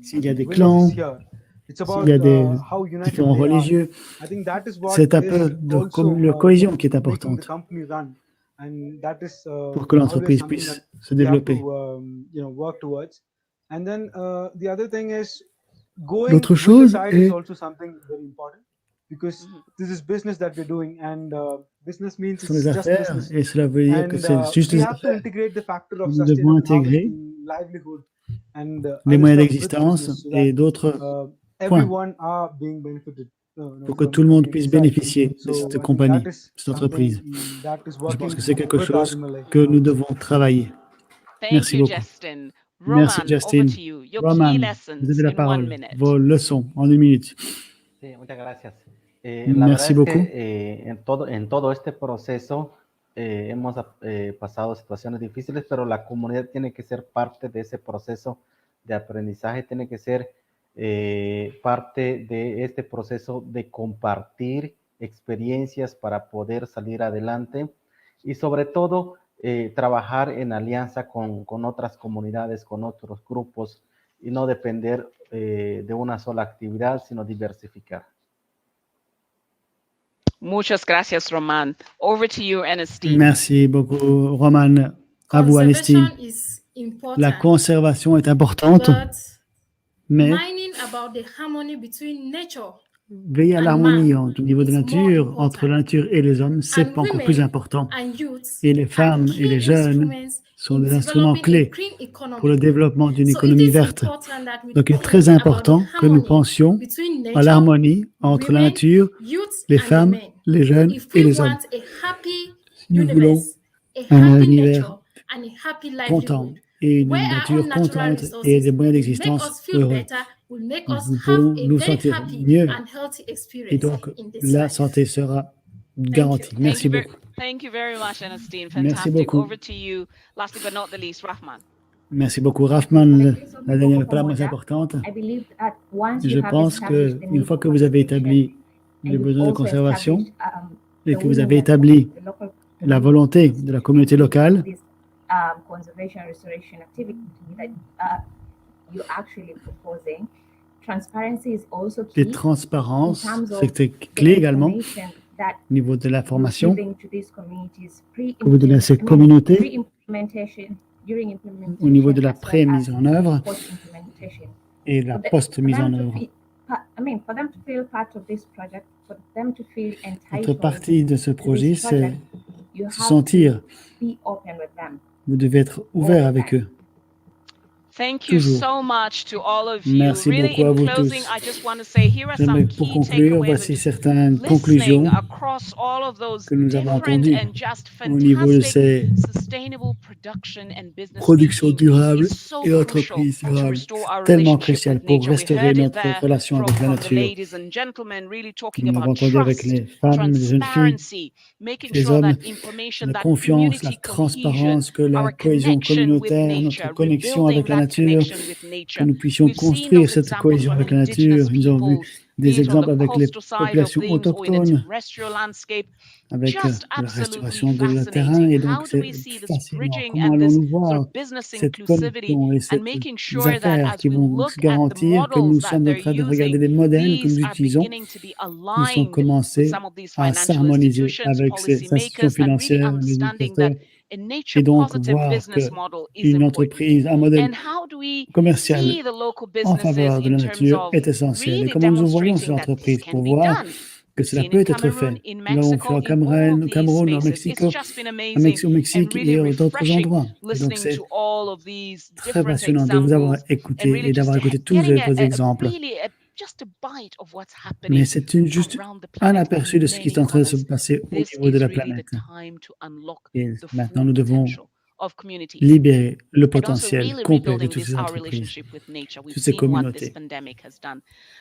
S'il y a des clans, s'il y a des différents religieux, c'est un peu de cohésion qui est importante pour que l'entreprise puisse se développer. L'autre chose est ce sont les affaires et cela veut dire que c'est juste des affaires. Nous devons intégrer les moyens d'existence et d'autres points pour que tout le monde puisse bénéficier de cette compagnie, de cette entreprise. Je pense que c'est quelque chose que nous devons travailler. Merci beaucoup. Merci, Justine. Roman, vous avez la parole. Vos leçons en une minute. Merci beaucoup. En todo este proceso hemos pasado situaciones difíciles, pero la comunidad tiene que ser parte de ese proceso de aprendizaje, tiene que ser parte de este proceso de compartir experiencias para poder salir adelante y sobre todo trabajar en alianza con otras comunidades, con otros grupos y no depender de una sola actividad, sino diversificar. Muchas gracias, Roman. Over to you, Ernestine. Merci beaucoup, Roman. À vous, Ernestine. La conservation est importante, mais veiller à l'harmonie au niveau de la nature, entre la nature et les hommes, c'est encore plus important. Et les femmes et les jeunes sont des instruments clés pour le développement d'une économie verte. Donc, il est très important que nous pensions à l'harmonie entre la nature, les femmes, les jeunes et les hommes. Si nous voulons un univers content et une nature contente et des moyens d'existence heureux, nous pourrons nous sentir mieux et donc la santé sera garantie. Merci beaucoup. Thank you very much, Ernestine. Merci Fantastic. beaucoup. Over to you. Lastly but not the least, Rahman. Merci beaucoup, Rahman. La dernière, pas la moins importante. Je pense qu'une fois que vous avez établi les besoins de conservation et que vous avez établi la volonté de la communauté locale, les transparences, c'est clé également au niveau de la formation que vous donnez à cette communauté, au niveau de la pré-mise en œuvre et la post-mise en œuvre. Notre partie de ce projet, c'est se sentir. Vous devez être ouvert avec eux. Thank you so much to all of you. Merci Really, beaucoup à in vous closing, tous. I just want to say here are J'aimerais some pour key conclure, takeaways voici certaines conclusions listening across all of those que nous avons different entendues and just au niveau de fantastic ces sustainable production and business productions thinking. durables It's so et entreprises crucial to durables. restore our Tellement relationship crucial with pour nature. We restaurer heard it notre there relation avec la from the nature. ladies and gentlemen really talking Nous l'avons about entendu avec trust, les femmes, les jeunes filles, transparency, making les sure hommes, that information, la that confiance, la community cohesion, transparence, que la our cohésion connection with communautaire, nature, notre connexion rebuilding avec la that nature, connection with que nature. nous puissions We've seen construire those cette examples cohésion from avec la indigenous nature. Nous avons vu people des exemples avec les coastal side of populations things or in its autochtones, terrestrial landscape. avec Just la restauration absolutely de terrain. Et fascinating. donc, How do c'est we see this fascinant. bridging Comment and this allons-nous sort voir of business cette inclusivity connexion et and ces making sure that affaires as qui we vont look se at the garantir que nous models that sommes en they're train de regarder using, les modèles que nous these are utilisons, beginning to be ils sont aligned with commencés some of these à financial s'harmoniser institutions, avec ces institutions policymakers, and really financières, les understanding that éducateurs, a et nature donc positive voir business model is qu'une important. entreprise, un modèle And how do we commercial see the local en businesses faveur de in la terms nature of est essentiel. Et really comment nous voyons ces demonstrating that this entreprises can pour be voir done? que We've cela seen peut in être Cameroon, fait. in Nous l'avons fait Mexico, au in all of these Cameroun, au spaces. Mexico, It's just been amazing au Mexique and really et d'autres refreshing endroits. Et donc, listening c'est to all of these très different passionnant de vous avoir examples and écouté really et just d'avoir écouté tous getting vos exemples. just a bite of what's Mais happening c'est juste around the un planet aperçu on de ce qui est many en train de se corners. passer au This niveau de is la really the planète. time to unlock Et the maintenant, full nous devons potential of communities. libérer le And also potentiel really complet de rebuilding toutes this ces our entreprises, relationship with nature. We've toutes ces seen what this communautés. pandemic has done.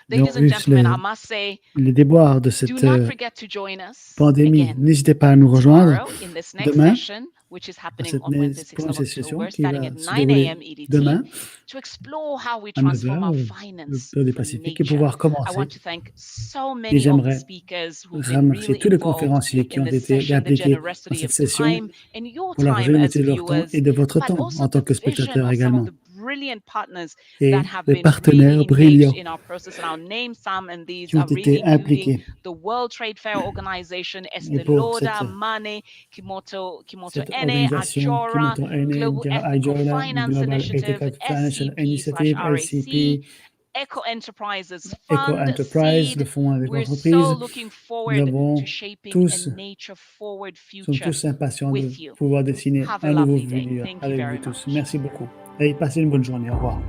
Nous avons Ladies and vu gentlemen, I must say, les déboires de do cette not forget to join us pandémie. again N'hésitez pas à nous rejoindre tomorrow in this next demain session, which is à happening cette on Wednesday, 6th pour of cette session October, qui starting va at se 9 dérouler a.m. EDT, demain to explore how we à 9 transform our heures, finance l'heure du for Pacifique, et pouvoir nature. I commencer. want to thank so Et many of the j'aimerais speakers who've been remercier really tous les involved conférenciers qui in ont this été session, the impliqués dans generosity cette of session time and your pour la time as générosité de leur temps viewers, et de votre but temps also en tant the que vision spectateurs of some of également. the brilliant partners Et that have les been really partenaires engaged brillants in our process. And I'll name some, and these qui ont are really été including impliqués. the World Trade Fair Organization, Et pour Loda, Mane, Kimoto cette Ene, organisation, Ajora, Kimoto Ene, Global Ethical Ajola, Finance Global Initiative, Ethical Financial Initiative, SCP/RAC, LCP, Eco Enterprises Eco Fund, Enterprise, le Seed. fonds avec We're l'entreprise. so looking Nous forward avons to shaping a tous, nature-forward sommes future tous impatients de with you. pouvoir dessiner Have a un nouveau lovely day. futur Thank you avec very vous tous. much. Merci beaucoup. Et passez une bonne journée. Au revoir.